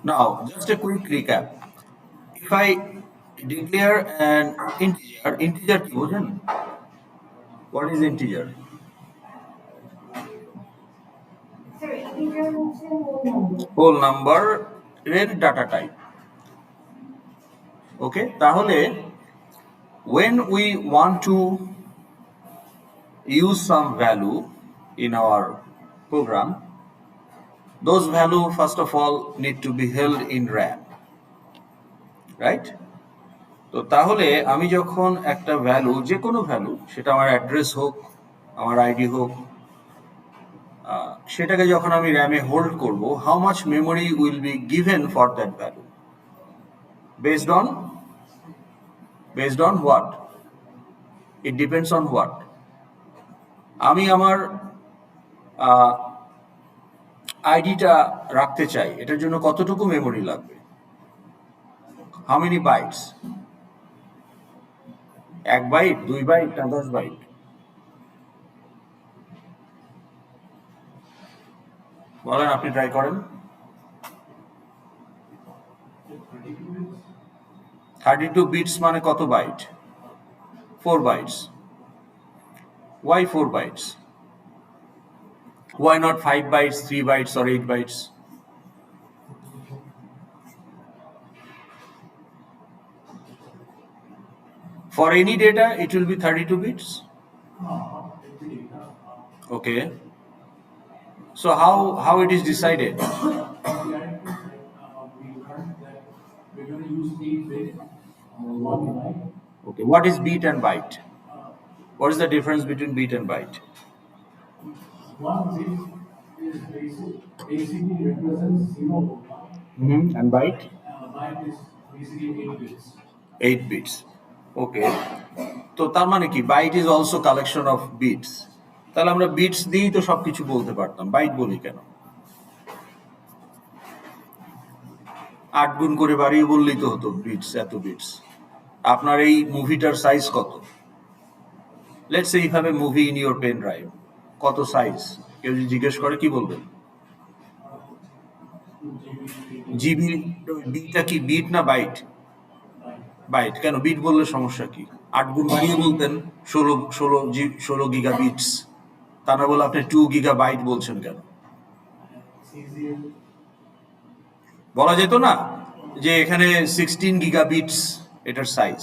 Now, just a quick recap. If I declare an integer কি বোঝেন? What is integer? Whole number এর data type. Okay, তাহলে when we want to use some value in our program, those value first of all need to be held in RAM, right? তো তাহলে আমি যখন একটা value, যে কোনো value, সেটা আমার অ্যাড্রেস হোক, আমার আইডি হোক, সেটাকে যখন আমি র্যামে হোল্ড করব, how much memory will be given for that value based on what? It depends on what? আমি আমার আইডিটা রাখতে চাই, এটার জন্য কতটুকু মেমোরি লাগবে? How many bytes? 1 byte, 2 byte না 10 বাইট? বলেন, আপনি ট্রাই করেন। 32 বিটস মানে কত byte? 4 bytes. Why 4 bytes? Why not 5 bytes, 3 bytes or 8 bytes? For any data, it will be 32 bits. Okay. So how it is decided? Okay. What is bit and byte? What is the difference between bit and byte? One bit is basically represents 0. And byte? Byte is basically 8 bits. 8 bits. Okay. তো তার মানে কি byte is also collection of bits? তাহলে আমরা bits দিয়েই তো সবকিছু বলতে পারতাম, বাইট বলি কেন? 8 গুণ করে বাড়িয়ে বললেই তো হতো বিটস, এত বিটস। আপনার এই মুভিটার সাইজ কত? Let's say you have a movie in your pen drive, কত সাইজ? কেউ যদি জিজ্ঞেস করে কি বলবেন? জিবি। বিটা কি বিট না বাইট? বাইট। কেন বিট বললে সমস্যা কি? 8 গুণ বাড়িয়ে বলতেন 16 গিগা বিটস, তা না বলে আপনি 2 গিগা বাইট বলছেন কেন? বলা যেত না যে এখানে 16 গিগা বিটস এটার size,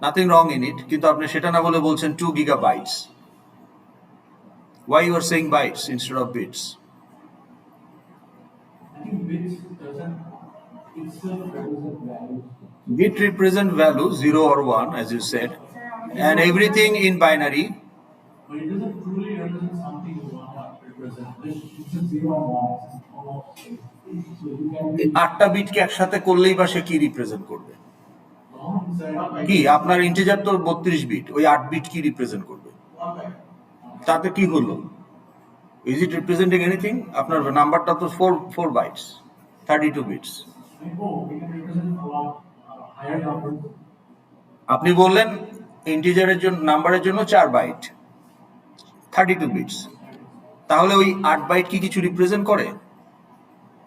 nothing wrong in it, কিন্তু আপনি সেটা না বলে বলছেন 2 giga bytes. Why you are saying bytes instead of bits? I think bits doesn't itself represent values. Bit represent value 0 or 1, as you said, and everything in binary. But it doesn't truly represent something you want to represent. It's a 0 and 1. So you can 8টা বিটকে একসাথে করলেই বা সে কি represent করবে? কি আপনার integer তো 32 bit, ওই 8 bit কি রিপ্রেজেন্ট করবে? তাতে কি হলো? Is it representing anything? আপনার নাম্বারটা তো 4 বাইটস, 32 বিটস। আপনি বললেন ইন্টিজারের জন্য, নাম্বারের জন্য 4 বাইট, 32 বিটস। তাহলে ওই 8 বাইট কি কিছু রিপ্রেজেন্ট করে?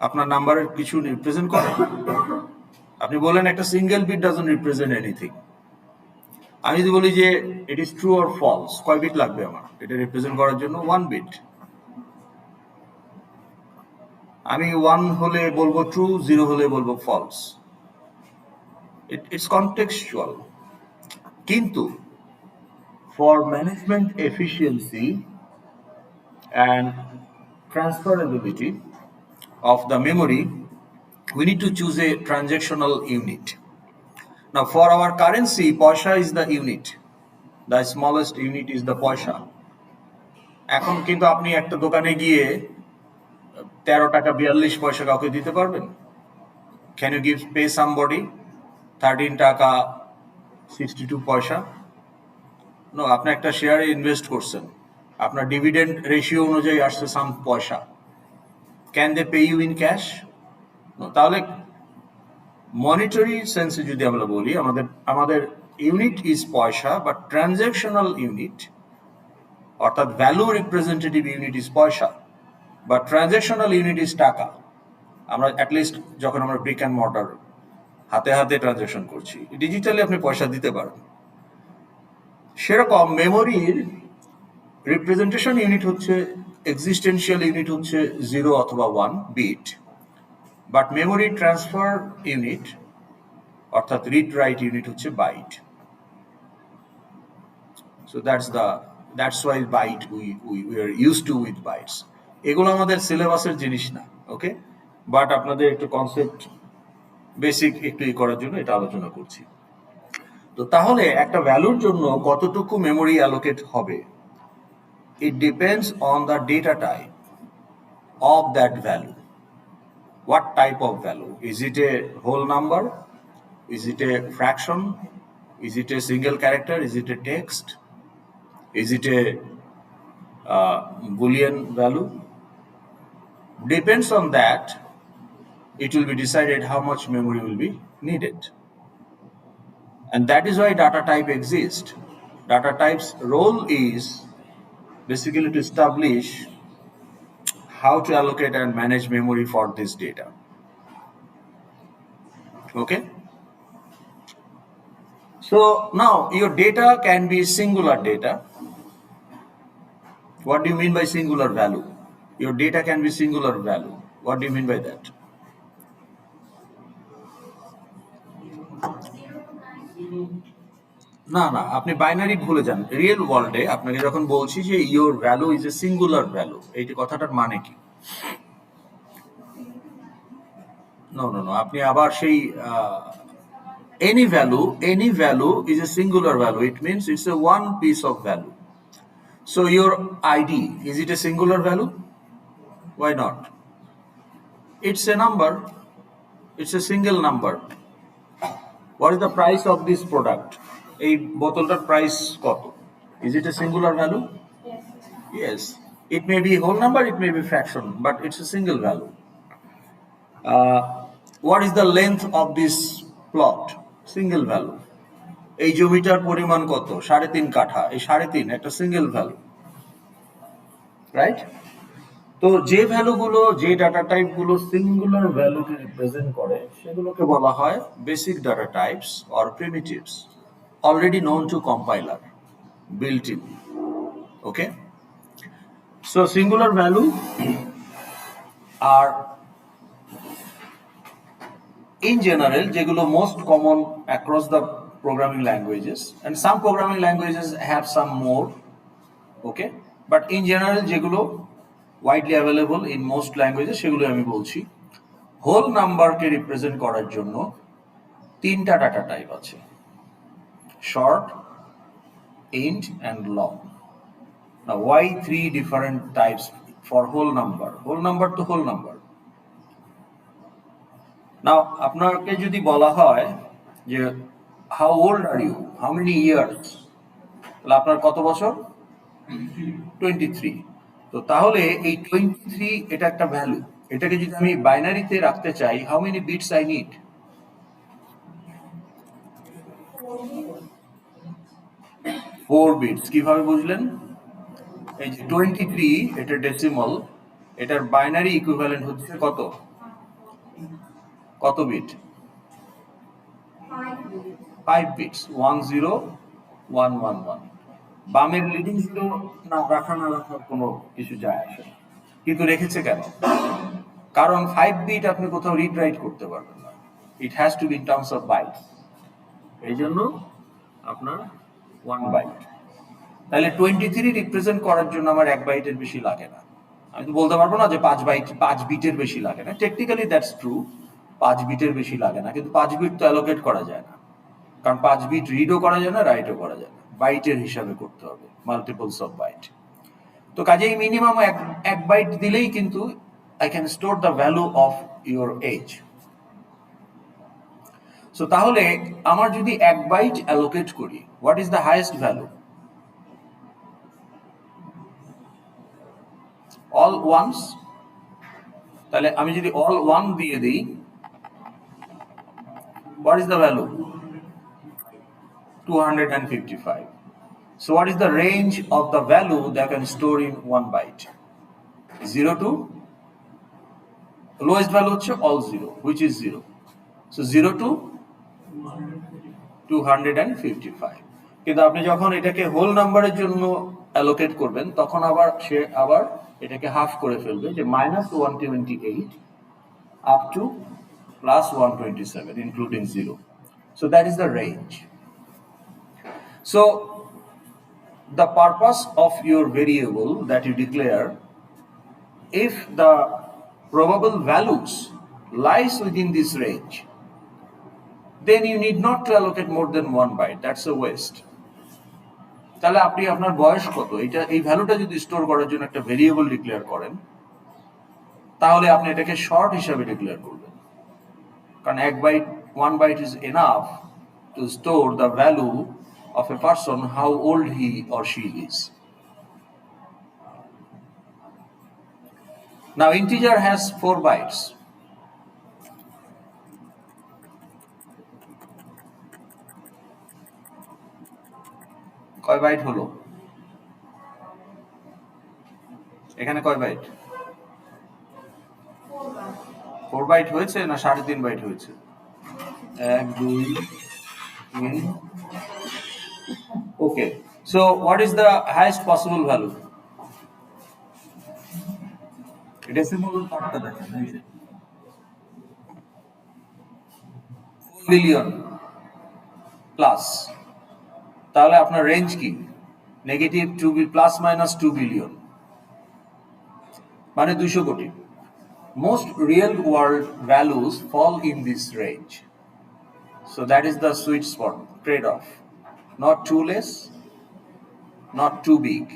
আপনার নাম্বারের কিছু রিপ্রেজেন্ট করে? আপনি বলেন একটা single bit doesn't represent anything. আমি যদি বলি যে it is true or false, কয় বিট লাগবে আমার এটা রিপ্রেজেন্ট করার জন্য? 1 বিট। আমি 1 হলে বলবো ট্রু, 0 হলে বলবো ফলস। It's contextual. কিন্তু for management efficiency and transferability of the memory, we need to choose a transactional unit. Now for our currency, paisa is the unit. The smallest unit is the paisa. এখন কিন্তু আপনি একটা দোকানে গিয়ে 13 টাকা 42 পয়সা কাউকে দিতে পারবেন? Can you pay somebody 13 টাকা 62 পয়সা? No, আপনি একটা শেয়ারে ইনভেস্ট করছেন, আপনার ডিভিডেন্ড রেশিও অনুযায়ী আসছে some paisa. Can they pay you in cash? তাহলে মনিটারি সেন্সে যদি আমরা বলি, আমাদের unit is paisa, but transactional unit অর্থাৎ value representative unit is paisa, but transactional unit is taka. আমরা অ্যাটলিস্ট যখন আমরা ব্রিক অ্যান্ড মর্টার হাতে হাতে ট্রানজ্যাকশন করছি, ডিজিটালি আপনি পয়সা দিতে পারেন। সেরকম মেমোরির রিপ্রেজেন্টেশন ইউনিট হচ্ছে, এক্সিস্টেন্সিয়াল ইউনিট হচ্ছে 0 অথবা 1 bit, but memory transfer unit অর্থাৎ রিড রাইট ইউনিট হচ্ছে byte. So that's why byte we are use to with bytes. এগুলো আমাদের সিলেবাসের জিনিস না, ওকে, বাট আপনাদের একটু কনসেপ্ট বেসিক একটু করার জন্য এটা আলোচনা করছি। তো তাহলে একটা ভ্যালুর জন্য কতটুকু মেমোরি অ্যালোকেট হবে, it depends on the data type of that value. What type of value? Is it a whole number? Is it a fraction? Is it a single character? Is it a text? Is it a Boolean value? Depends on that, it will be decided how much memory will be needed. And that is why data type exists. Data type's role is basically to establish how to allocate and manage memory for this data. Okay? So now your data can be singular data. What do you mean by singular value? Your data can be singular value. What do you mean by that? না না, আপনি binary ভুলে যান। Real ওয়ার্ল্ডে আপনাকে যখন বলছি যে your value is a singular value, এইটি কথাটার মানে কি? নো নো নো, আপনি আবার সেই any value is a singular value. It means it's a one piece of value. So your ID, is it a singular value? Why not? It's a number. It's a single number. What is the price of this product? এই বোতলটার price কত? Is it a singular value? Yes. It may be whole number, it may be fraction, but it's a single value. What is the length of this plot? Single value. এই জমিটার পরিমাণ কত? 3.5 কাঠা। এই 3.5 একটা single value, right? তো যে ভ্যালুগুলো, যে ডাটা টাইপগুলো সিঙ্গুলার ভ্যালুকে রিপ্রেজেন্ট করে সেগুলোকে বলা হয় basic data types or primitives, already known to compiler, built in. Okay? So singular value are in general যেগুলো most common across the programming languages, and some programming languages have some more, okay, but in general যেগুলো widely available in most languages সেগুলো আমি বলছি। Whole নাম্বারকে represent করার জন্য 3টা data type আছে, short, int and long. Now why 3 different types for whole number? Whole number to whole number. Now আপনাকে যদি বলা হয় যে how old are you, how many years, তাহলে আপনার কত বছর? 23. তো তাহলে এই 23 এটা একটা ভ্যালু, এটাকে যদি আমি বাইনারিতে রাখতে চাই, how many bits I need? 4 bits. কিভাবে বুঝলেন? এই যে 23 এটা ডেসিমাল, এটার বাইনারি ইকুইভ্যালেন্ট হচ্ছে কত? কত বিট? 5 বিটস, 10111। বামের লিডিং জিরো না রাখা না রাখার কোনো কিছু যায় আসে না, কিন্তু রেখেছে কেন? কারণ 5 বিট আপনি কোথাও রিড রাইট করতে পারবেন না, it has to be in terms of byte, এই জন্য আপনার 1 বাইট। তাহলে 23 রিপ্রেজেন্ট করার জন্য আমার 1 বাইটের বেশি লাগে না। আমি তো বলতে পারবো না যে 5 বিটের বেশি লাগে না। টেকনিক্যালি দ্যাটস ট্রু, 5 বিটের বেশি লাগে না, কিন্তু 5 বিট তো অ্যালোকেট করা যায় না, কারণ 5 বিট রিডও করা যায় না, রাইটও করা যায় না, বাইটের হিসাবে করতে হবে, মাল্টিপলস অফ বাইট। তো কাজেই মিনিমাম 1 বাইট দিলেই কিন্তু I can store the value of your age. So তাহলে আমার যদি 1 বাইট অ্যালোকেট করি, what is the highest value? All ones. তাহলে আমি যদি অল ওয়ান দিয়ে দিই, what is the value? 255. So what is the range of the value that can store in 1 byte? 0 to lowest value হচ্ছে all zero, which is zero. So 0 to 255। কিন্তু আপনি যখন এটাকে হোল নাম্বারের জন্য অ্যালোকেট করবেন তখন আবার সে আবার এটাকে হাফ করে ফেলবে, যে -128 up to +127 including 0. So that is the range. So the purpose of your variable that you declare, if the probable values lies within this range, then you need not to allocate more than 1 byte. That's a waste. তাহলে আপনি আপনার বয়স কত, এটা এই ভ্যালুটা যদি store করার জন্য একটা ভেরিয়েবল ডিক্লেয়ার করেন, তাহলে আপনি এটাকে শর্ট হিসাবে ডিক্লেয়ার করবেন, কারণ 1 byte is enough to store the value of a person, how old he or she is. Now integer has 4 bytes. কয় বাইট হলো এখানে, কয় বাইট? 4 বাইট হয়েছে না 3.5 বাইট হয়েছে? 1 2 3। Okay, so what is the highest possible value? Decimal পার্টটা দেখেন, এই যে 4 বিলিয়ন প্লাস। তাহলে আপনার রেঞ্জ কি? -2 প্লাস মাইনাস 2 বিলিয়ন, মানে 200 কোটি। Most real world values fall in this range. So that is the sweet spot, trade-off. Not too less, not too big.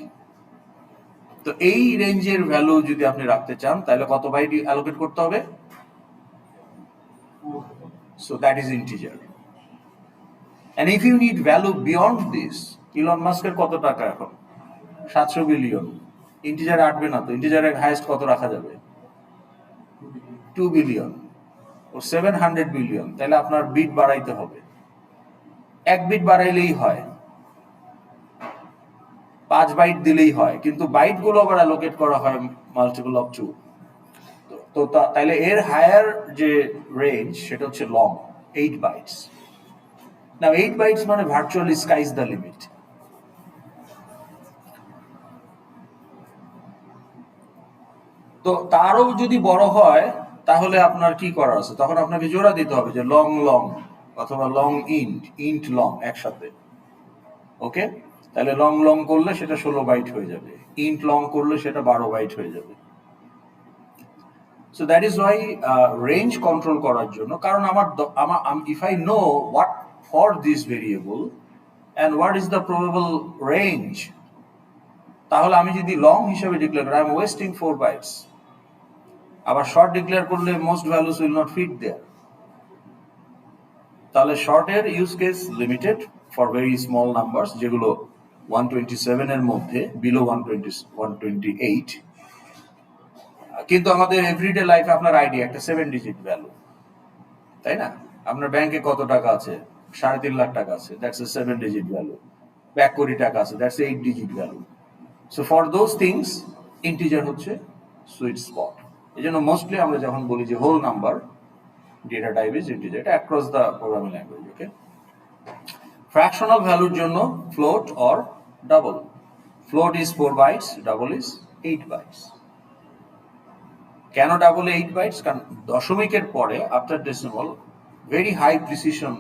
তো এই রেঞ্জের ভ্যালু যদি আপনি রাখতে চান তাহলে কত বাইট অ্যালোকেট করতে হবে? So that is integer. And if you need value beyond this, Elon মাস্কের কত টাকা এখন? 700 বিলিয়ন। ইন্টিজারে আটবে না তো, ইন্টিজারের হাইয়েস্ট কত রাখা যাবে? 2 বিলিয়ন ও 700 বিলিয়ন। তাহলে আপনার বিট বাড়াইতে হবে, 1 বিট বাড়াইলেই হয়, 5 বাইট দিলেই হয়, কিন্তু বাইট গুলো আবার অ্যালোকেট করা হয় মাল্টিপল অফ 2। তো তাহলে এর হায়ার যে রেঞ্জ সেটা হচ্ছে লং, 8 বাইটস। নাও 8 বাইটস মানে ভার্চুয়ালি স্কাইজ দ্য লিমিট। তো তারও যদি বড় হয় তাহলে আপনার কি করার আছে? তখন আপনাকে জোড়া দিতে হবে যে লং লং অথবা লং ইন্ট লং একসাথে। ওকে, তাহলে লং লং করলে সেটা 16 বাইট হয়ে যাবে, ইন্ট লং করলে সেটা 12 বাইট হয়ে যাবে। So that is why range control করার জন্য, কারণ if I know what for this variable and what is the probable range, তাহলে আমি যদি লং হিসেবে ডিক্লেয়ার করি, I am wasting 4 bytes. আবার শর্ট ডিক্লেয়ার করলে most values will not fit there. তাহলে শর্টের use case limited for very small numbers, যেগুলো 127 এর মধ্যে, বিলো 128। কিন্তু আমাদের এভরিডে লাইফে আপনার আইডি একটা 7 ডিজিট ভ্যালু, তাই না? আপনার ব্যাংকে কত টাকা আছে? 3.5 লাখ টাকা আছে, that's a 7 digit value. 1 crore টাকা আছে, that's 8 digit value. So for those things integer হচ্ছে সুইট স্পট। এই জন্য মোস্টলি আমরা যখন বলি যে whole number data type is integer, এটা across the programming language. Okay, fractional ভ্যালুর জন্য float or double. Float is 4 bytes, double is 8 bytes. কেন ডাবল 8 বাইটস? কারণ দশমিকের পরে after decimal very high precision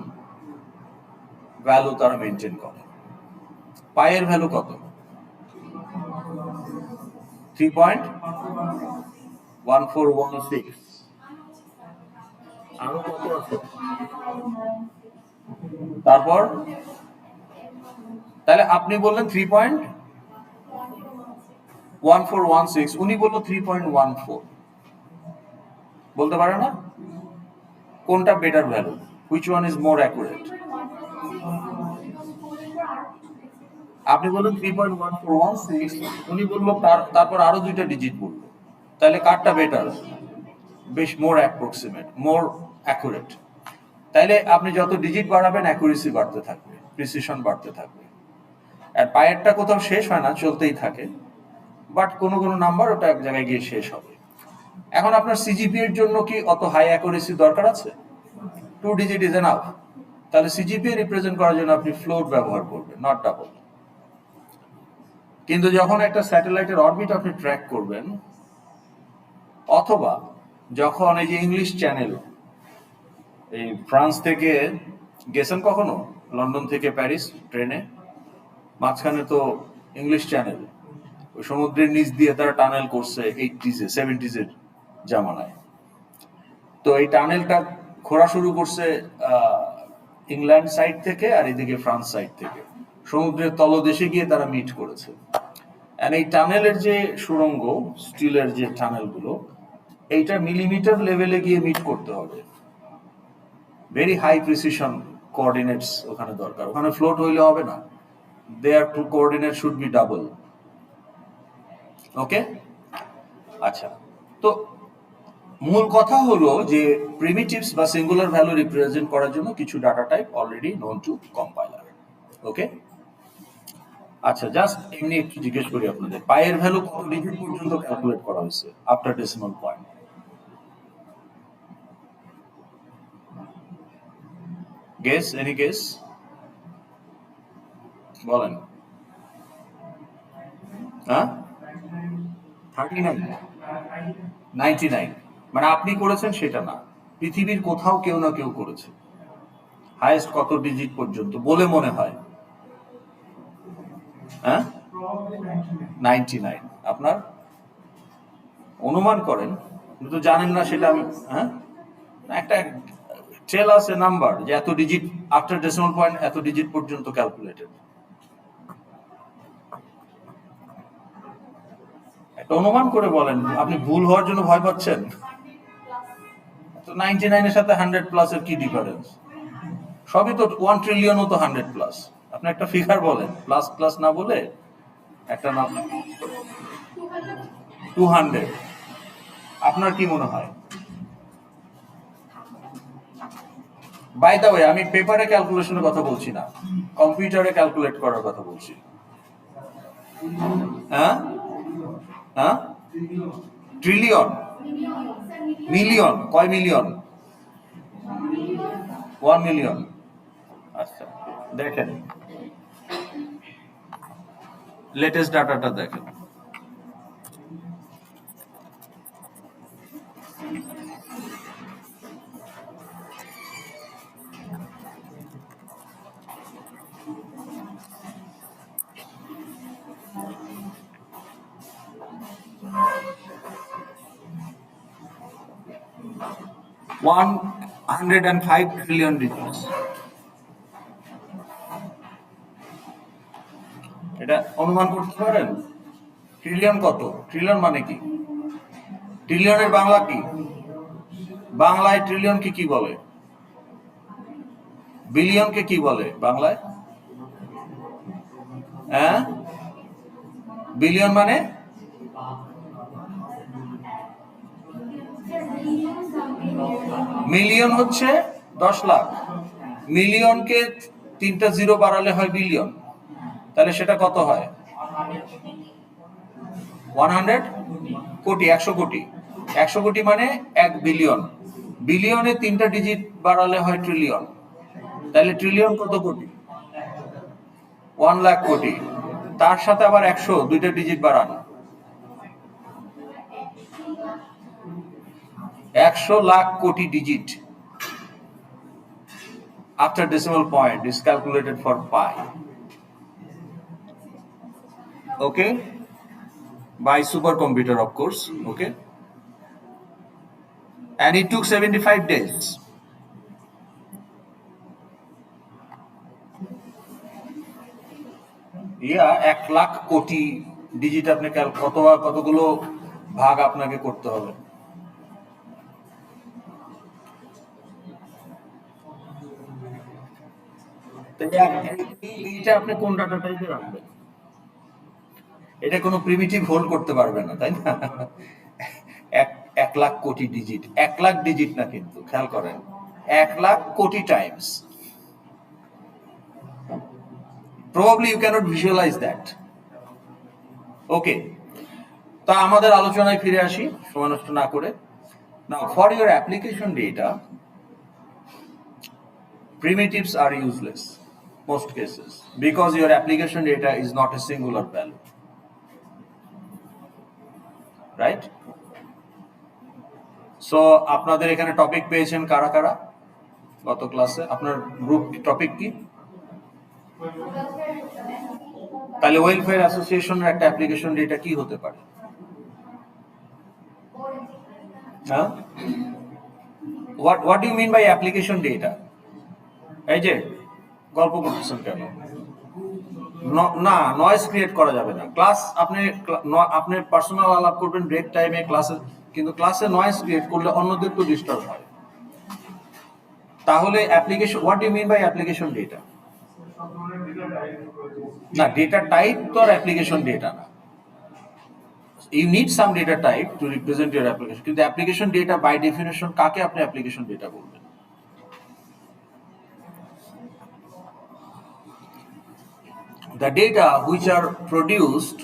value তারা মেনটেন করে। পাইয়ের ভ্যালু কত? 3.1416। আরো কত আছে? তারপর তাহলে আপনি বললেন 3.1416, উনি বললো 3.14। বলতে পারে না কোনটা better value, which one is more accurate? আপনি বললেন 3.1416, উনি বললো তারপর আরো 2টা ডিজিট বললো, তাহলে কারটা বেটার? বেশ মোর অ্যাপ্রক্সিমেট, মোর অ্যাকুরেট। তাইলে আপনি যত ডিজিট বাড়াবেন অ্যাকুরেসি বাড়তে থাকবে, প্রিসিশন বাড়তে থাকবে। আর পায়েরটা কোথাও শেষ হয় না, চলতেই থাকে, বাট কোনো কোনো নাম্বার ওটা এক জায়গায় গিয়ে শেষ হবে। এখন আপনার সিজিপি এর জন্য কি অত হাই অ্যাকুরেসি দরকার আছে? 2 ডিজিট ইজ এনাফ। তাহলে সিজিপি রিপ্রেজেন্ট করার জন্য আপনি ফ্লোট ব্যবহার করবেন, নট ডাবল। কিন্তু যখন একটা স্যাটেলাইটের অরবিট আপনি ট্র্যাক করবেন, অথবা যখন এই যে ইংলিশ চ্যানেল, এই ফ্রান্স থেকে গেছেন কখনো লন্ডন থেকে প্যারিস ট্রেনে, মাঝখানে তো ইংলিশ চ্যানেল, ওই সমুদ্রের নিচ দিয়ে তারা টানেল করছে 80s-এ 70s-এর জামানায়। তো এই টানেলটা খোঁড়া শুরু করছে ইংল্যান্ড সাইড থেকে, আর এদিকে ফ্রান্স সাইড থেকে সমুদ্রের তলদেশে গিয়ে তারা মিট করেছে। আর এই টানেলের যে সুড়ঙ্গ, স্টিলের যে টানেলগুলো, এইটা মিলিমিটার লেভেলে গিয়ে মিট করতে হবে। ভেরি হাই প্রিসিশন কোঅর্ডিনেটস ওখানে দরকার, ওখানে ফ্লোট হইলে হবে না। Their two coordinate should be double. Okay, আচ্ছা। তো মূল কথা হলো যে প্রিমিটিভস বা সিঙ্গুলার ভ্যালু রিপ্রেজেন্ট করার জন্য কিছু data type already known to compiler. Okay, আচ্ছা, জাস্ট এমনি একটু জিজ্ঞেস করি আপনাদের, পায়ের ভ্যালু কত ডিজিট পর্যন্ত ক্যালকুলেট করা হয়েছে after decimal point? Guess, any guess, বলেন। হ্যাঁ, 39, 99। মানে আপনি করেছেন সেটা না, পৃথিবীর কোথাও কেউ না কেউ করেছে। হাইয়েস্ট কত ডিজিট পর্যন্ত বলে মনে হয়? হ্যাঁ, 99। আপনার অনুমান করেন, কিন্তু জানেন না সেটা আমি। হ্যাঁ, একটা টেল আস এ নাম্বার, যে এত ডিজিট আফটার ডেসিমাল পয়েন্ট এত ডিজিট পর্যন্ত ক্যালকুলেটেড। একটা অনুমান করে বলেন, আপনি ভুল হওয়ার জন্য ভয় পাচ্ছেন? তো 99 এর সাথে 100 প্লাস এর কি ডিফারেন্স? সবই তো 1 ট্রিলিয়নও তো 100 প্লাস। আপনি একটা ফিগার বলেন, প্লাস প্লাস না বলে একটা নাম। 200। আপনার কি মনে হয়? বাই দা ওয়ে, আমি পেপারে ক্যালকুলেশনের কথা বলছি না, কম্পিউটারে ক্যালকুলেট করার কথা বলছি। হ্যাঁ, হ্যাঁ, ট্রিলিয়ন, মিলিয়ন, কয় মিলিয়ন? 1 মিলিয়ন। আচ্ছা, দেখেন লেটেস্ট ডাটাটা দেখেন। One 105 trillion digits. এটা অনুমান করতে পারেন? ট্রিলিয়ন কত? ট্রিলিয়ন মানে কি? ট্রিলিয়নের বাংলা কি? বাংলায় ট্রিলিয়নকে কি বলে? বিলিয়নকে কি বলে বাংলায়? হ্যাঁ, বিলিয়ন মানে? মিলিয়ন হচ্ছে 10 লাখ। মিলিয়নকে 3টা জিরো বাড়ালে হয় বিলিয়ন। তাহলে সেটা কত হয়? 100 কোটি, 100 কোটি। 100 কোটি মানে 1 বিলিয়ন। বিলিয়নে 3টা ডিজিট বাড়ালে হয় ট্রিলিয়ন। তাহলে ট্রিলিয়ন কত কোটি? 1 লাখ কোটি। তার সাথে আবার 100, 2টা ডিজিট বাড়ান। 100 লাখ কোটি digit after decimal point is calculated for pi. Okay, by supercomputer, of course. Okay, and it took 75 days. ইয়া 1 লাখ কোটি ডিজিট আপনি কতগুলো ভাগ আপনাকে করতে হবে? এইটা আপনি কোন ডাটা টাইপে রাখবেন? এটা কোনো প্রিমিটিভ হোল্ড করতে পারবে না, তাই না? এক 1 লাখ কোটি ডিজিট, 1 লাখ ডিজিট না, কিন্তু খেয়াল করেন, 1 লাখ কোটি Times. Probably you cannot visualize that. Okay, তা আমাদের আলোচনায় ফিরে আসি সময় নষ্ট না করে। Now, for your application data, primitives are useless most cases because your application data is not a singular value, right? So আপনাদের এখানে টপিক পেয়েছেন কারা কারা গত ক্লাসে? আপনার গ্রুপ টপিক কি? তাহলে ওয়েলফেয়ার অ্যাসোসিয়েশনের একটা অ্যাপ্লিকেশন ডেটা কি হতে পারে? হ্যাঁ, what do you mean by application data? এই যে গল্প করতেছেন কেন? না, নয়েজ ক্রিয়েট করা যাবে না। ক্লাস আপনি পার্সোনাল আলাপ করবেন ব্রেক টাইমে ক্লাসে, কিন্তু ক্লাসে নয়েজ ক্রিয়েট করলে অন্যদের তো ডিস্টার্ব হয়। তাহলে application, what do you mean by application data? না, ডেটা টাইপ তো আর অ্যাপ্লিকেশন ডেটা না। You need some data type to represent your application, কিন্তু অ্যাপ্লিকেশন ডেটা বাই ডেফিনেশন কাকে আপনি অ্যাপ্লিকেশন ডেটা বলবেন? The data which are produced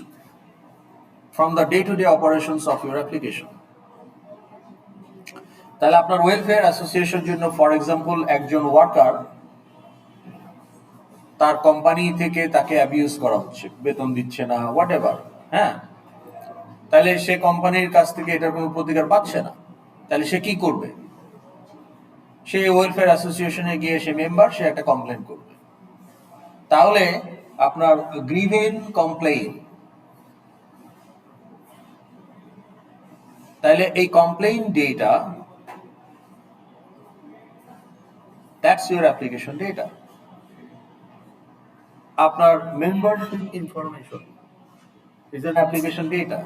from the day-to-day operations of your application. তাহলে আপনার welfare association জন্য for example একজন worker, তার company থেকে তাকে অ্যাবিউজ করা হচ্ছে, বেতন দিচ্ছে না, হোয়াট এভার, হ্যাঁ, তাহলে সে কোম্পানির কাছ থেকে এটার কোনো প্রতিকার পাচ্ছে না, তাহলে সে কি করবে? সে ওয়েলফেয়ার অ্যাসোসিয়েশনে গিয়ে সে মেম্বার, সে একটা কমপ্লেন করবে। তাহলে আপনার গ্রিভেন কমপ্লেইন, তাহলে এই complain data, that's your application data. আপনার membership information is an application data.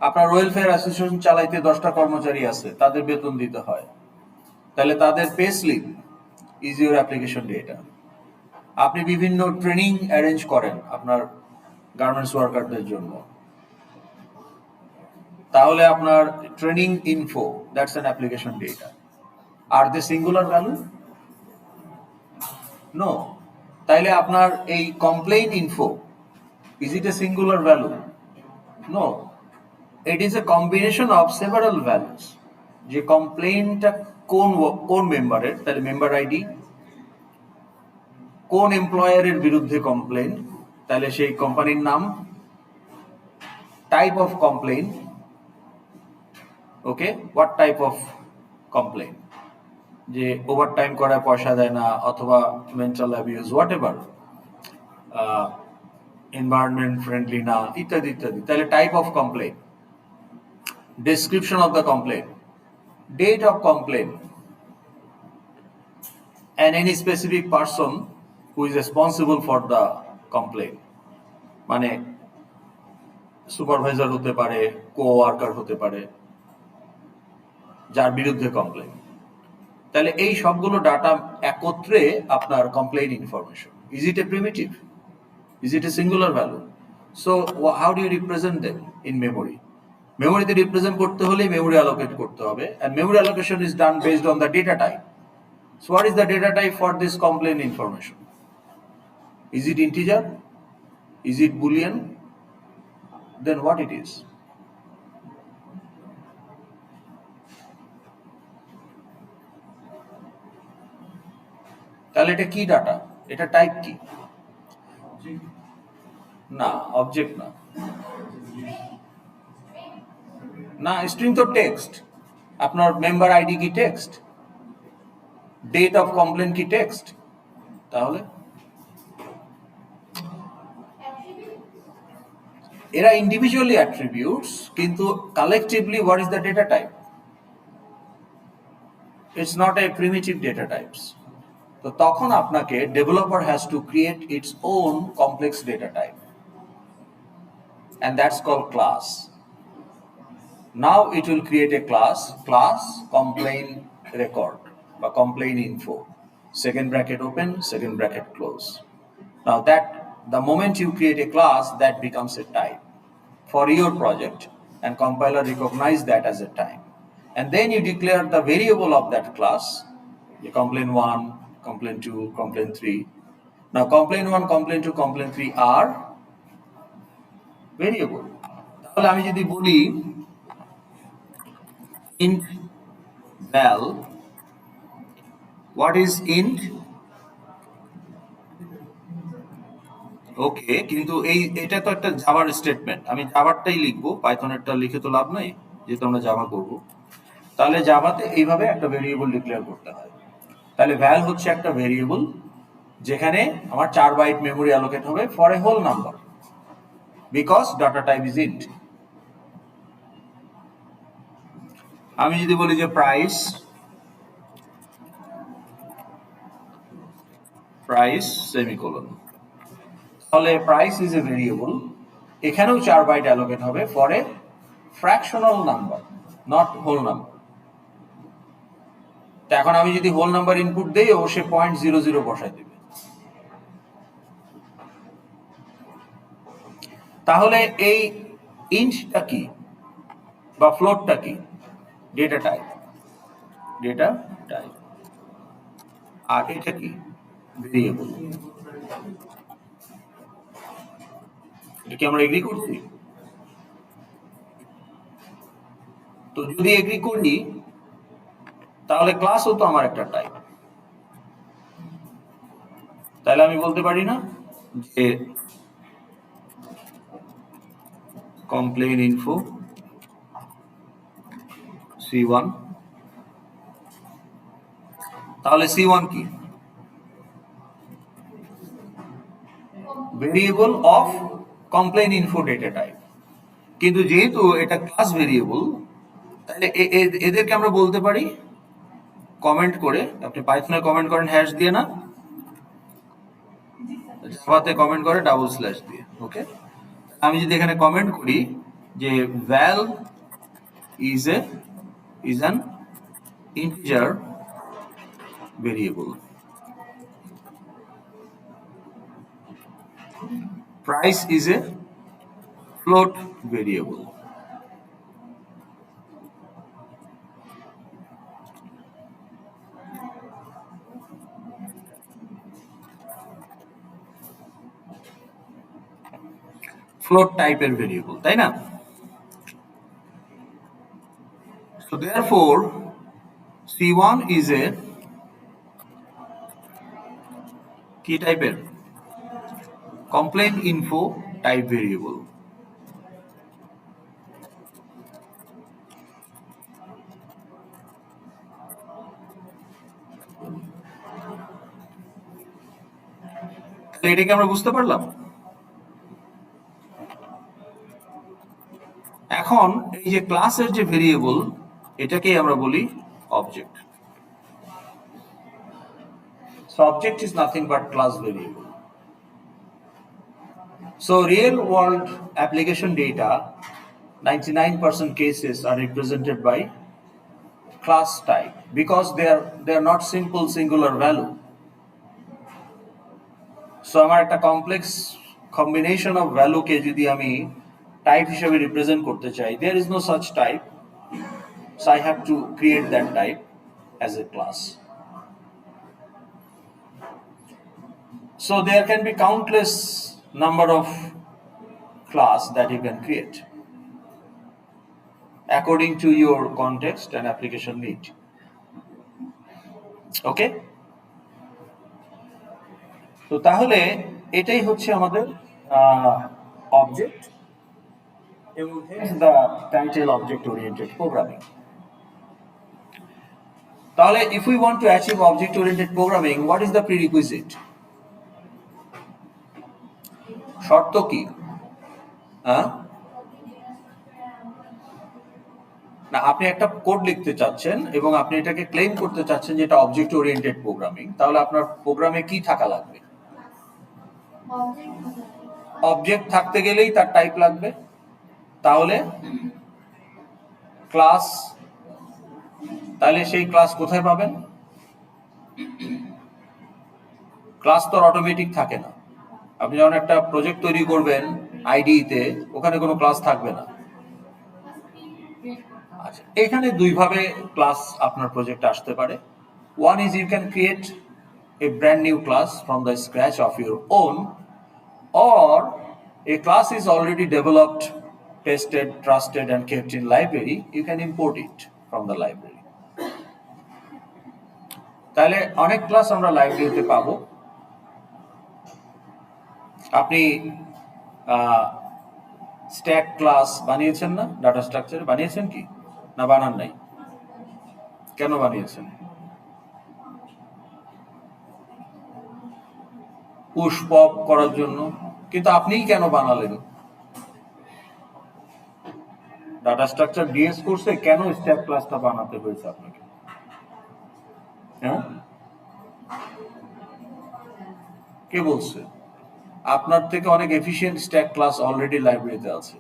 আপনার ওয়েলফেয়ার অ্যাসোসিয়েশন চালাইতে 10টা কর্মচারী আছে, তাদের বেতন দিতে হয়, তাহলে তাদের pay slip is your application data. আপনি বিভিন্ন ট্রেনিং অ্যারেঞ্জ করেন আপনার গার্মেন্টস ওয়ার্কারদের জন্য, তাহলে আপনার training info, that's an application data. Are they singular value? No. তাইলে আপনার এই complain info, is it a singular value? No, it is a combination of several values. যে কমপ্লেইনটা কোন মেম্বারের, তাহলে মেম্বার আইডি, কোন এমপ্লয়ারের বিরুদ্ধে কমপ্লেইন, তাহলে সেই কোম্পানির নাম, type of complain, okay, what type of complain, যে ওভারটাইম করায় পয়সা দেয় না, অথবা mental abuse, whatever, environment friendly না, ইত্যাদি ইত্যাদি। তাহলে type of complain, description of the complain, date of complain, and any specific person who is responsible for the complaint, মানে সুপারভাইজার হতে পারে, কো-ওয়ার্কার হতে পারে, যার বিরুদ্ধে কমপ্লেইন। তাহলে এই সবগুলো ডাটা একত্রে আপনার complain information. Is it a primitive? Is it a singular value? So how do you represent them in memory? মেমোরিতে রিপ্রেজেন্ট করতে হলে মেমোরি অ্যালোকেট করতে হবে, and memory allocation is done based on the data type. So what is the data type for this complaint information? Is it integer? Is it boolean? Then what it is? তাহলে এটা কি data? এটা type কি? না, object না। না, string তো text. আপনার মেম্বার আইডি কি টেক্সট? ডেট অফ কমপ্লেন কি টেক্সট? তাহলে এরা ইন্ডিভিজুয়ালি অ্যাট্রিবিউটস, কিন্তু collectively what is the data type? It's not a primitive data types. তো তখন আপনাকে developer has to create its own complex data type, and that's called class. Now it will create a class complaint record or complaint info, second bracket open, second bracket close. Now that the moment you create a class, that becomes a type for your project, and compiler recognize that as a type, and then you declare the variable of that class, the complaint 1, complaint 2, complaint 3. Now complaint 1, complaint 2, complaint 3 are variable. তাহলে আমি যদি বলি int val, what is int? ওকে, কিন্তু এটা তো একটা জাভার statement, আমি জাভারটাই লিখবো, পাইথনেরটা লিখে তো লাভ নাই, যেহেতু আমরা জাভা করব। তাহলে জাভাতে এইভাবে একটা ভেরিয়েবল ডিক্লেয়ার করতে হয়। তাহলে ভ্যাল হচ্ছে একটা ভেরিয়েবল যেখানে আমার 4 বাইট মেমোরি অ্যালোকেট হবে for a whole number, because data type is int. আমি যদি বলি যে প্রাইস, সেমিকোলন, তাহলে প্রাইস ইজ এ ভেরিয়েবল, এখানেও 4 বাইট অ্যালোকেট হবে for a fractional number, not whole number. তো এখন আমি যদি হোল নাম্বার ইনপুট দেই, ও সে 0.00 বসাই দেবে। তাহলে এই ইন্টটা কি বা ফ্লোটটা কি? Data type, data type. আর এটা কি? ভেরিয়েবল। এটা কি আমরা এগ্রি করছি? তো যদি এগ্রি করি, তাহলে ক্লাসও তো আমার একটা টাইপ। তাহলে আমি বলতে পারি না যে কমপ্লেন ইনফো C1, তাহলে C1 কি? Variable of complain info data type. কিন্তু যেহেতু এটা ক্লাস ভেরিয়েবল, তাহলে এদেরকে আমরা বলতে পারি কমেন্ট করে, আপনি পাইথনে কমেন্ট করেন হ্যাশ দিয়ে না, জাভাতে কমেন্ট করে ডাবল স্ল্যাশ দিয়ে। ওকে, আমি যদি এখানে কমেন্ট করি যে val is an integer variable, price is a float variable, float টাইপের ভেরিয়েবল, তাই না? So therefore C1 is a কি টাইপের? Complain info type variable. এটাকে আমরা বুঝতে পারলাম। এখন এই যে ক্লাসের যে ভেরিয়েবল, এটাকেই আমরা বলি object. So object is nothing but class variable. So real world application data, 99% cases are represented by class type because they are not simple singular value. So আমার একটা কমপ্লেক্স কম্বিনেশন অফ ভ্যালুকে যদি আমি type হিসেবে represent করতে চাই, there is no such type, so I have to create that type as a class. So there can be countless number of class that you can create according to your context and application need. Okay? তো তাহলে এটাই হচ্ছে আমাদের object, এবং hence the title object oriented programming. তাহলে if we want to achieve object oriented programming, what is the prerequisite? শর্ত কি? না, আপনি একটা কোড লিখতে চাচ্ছেন এবং আপনি এটাকে ক্লেম করতে চাচ্ছেন যে এটা অবজেক্ট ওরিয়েন্টেড প্রোগ্রামিং, তাহলে আপনার প্রোগ্রামে কি থাকা লাগবে? অবজেক্ট থাকতে গেলেই তার টাইপ লাগবে। তাহলে ক্লাস, তাহলে সেই ক্লাস কোথায় পাবেন? ক্লাস তো অটোমেটিক থাকে না। আপনি যখন একটা প্রজেক্ট তৈরি করবেন আইডিইতে, ওখানে কোনো ক্লাস থাকবে না। আচ্ছা, এখানে দুইভাবে ক্লাস আপনার প্রজেক্টে আসতে পারে। One is you can create a brand new class from the scratch of your own, or a class is already developed tested, trusted, and kept in library, you can import it from the library. তাহলে অনেক class আমরা লাইব্রেরিতে পাবো। আপনি stack class বানিয়েছেন না? Data স্ট্রাকচারে বানিয়েছেন কি না বানান নাই? কেন বানিয়েছেন? পুশ পপ করার জন্য। কিন্তু আপনিই কেন বানালেন? ডাটা স্ট্রাকচার ডিএস কোর্সে কেন স্ট্যাক ক্লাসটা বানাতে হয়েছে আপনাকে? হ্যাঁ, কে বলছে? আপনার থেকে অনেক এফিশিয়েন্ট স্ট্যাক ক্লাস অলরেডি লাইব্রেরিতে আছে।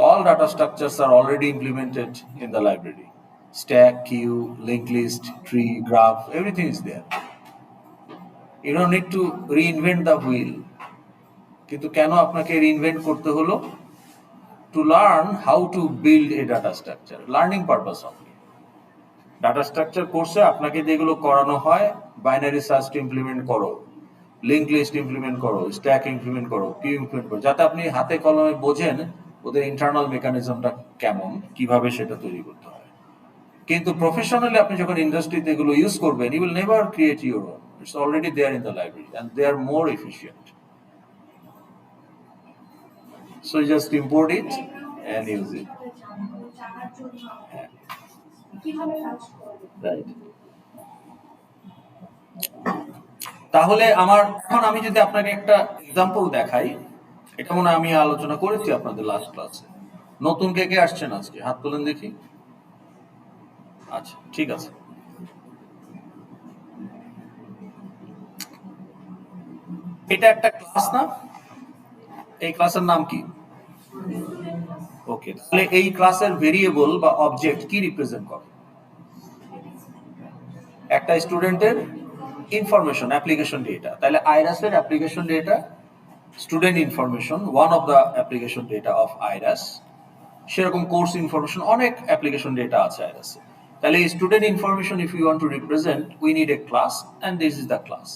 All data structures are already implemented in the library. Stack, queue, linked list, tree, graph, everything is there. You don't need to reinvent the wheel. কিন্তু কেন আপনাকে রিইনভেন্ট করতে হলো? To learn how to build a data structure. Learning purpose only. Data structure কোর্সে আপনাকে যেগুলো করানো হয়, বাইনারি সার্চ ইমপ্লিমেন্ট করো, লিঙ্ক লিস্ট ইমপ্লিমেন্ট করো, স্ট্যাক ইমপ্লিমেন্ট করো, কিউ ইমপ্লিমেন্ট করো, যাতে আপনি হাতে কলমে বোঝেন ওদের ইন্টারনাল মেকানিজমটা কেমন, কিভাবে সেটা তৈরি করতে হয়। কিন্তু প্রফেশনালি আপনি যখন ইন্ডাস্ট্রিতে এগুলো ইউজ করবেন, you will never create your own. It's already there in the library and they are more efficient. So just import it and use it. Right. তাহলে এখন আমি যদি আপনাকে একটা এক্সাম্পল দেখাই, এটা মনে হয় আমি আলোচনা করেছি আপনাদের লাস্ট ক্লাসে। নতুন কে কে আসছেন আজকে? হাত তোলেন দেখি। আচ্ছা, ঠিক আছে। এটা একটা ক্লাস না? এই ক্লাসের নাম কি? ওকে, তাহলে এই ক্লাসের ভেরিয়েবল বা অবজেক্ট কি রিপ্রেজেন্ট করে? একটা স্টুডেন্টের ইনফরমেশন, অ্যাপ্লিকেশন ডেটা। তাহলে আইরাসের application data student information, one of the application data of IRAS. সেরকম কোর্স ইনফরমেশন, অনেক অ্যাপ্লিকেশন ডেটা আছে আইরাসে। তাহলে student information if you want to represent, we need a class and this is the class.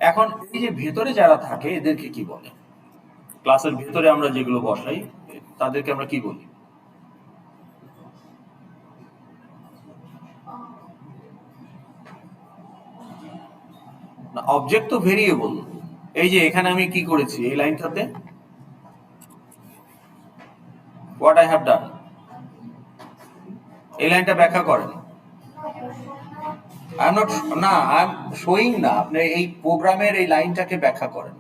এখন এই যে ভেতরে যারা থাকে এদেরকে কি বলে? ক্লাসের ভেতরে আমরা যেগুলো বসাই তাদেরকে আমরা কি বলি? না, অবজেক্ট তো ভেরিয়েবল। এই যে এখানে আমি কি করেছি এই লাইনটাতে, হোয়াট আই হ্যাভ ডান, এই লাইনটা ব্যাখ্যা করেন। আই এম নট, না আই এম শোয়িং না, আপনি এই প্রোগ্রামের এই লাইনটাকে ব্যাখ্যা করেন।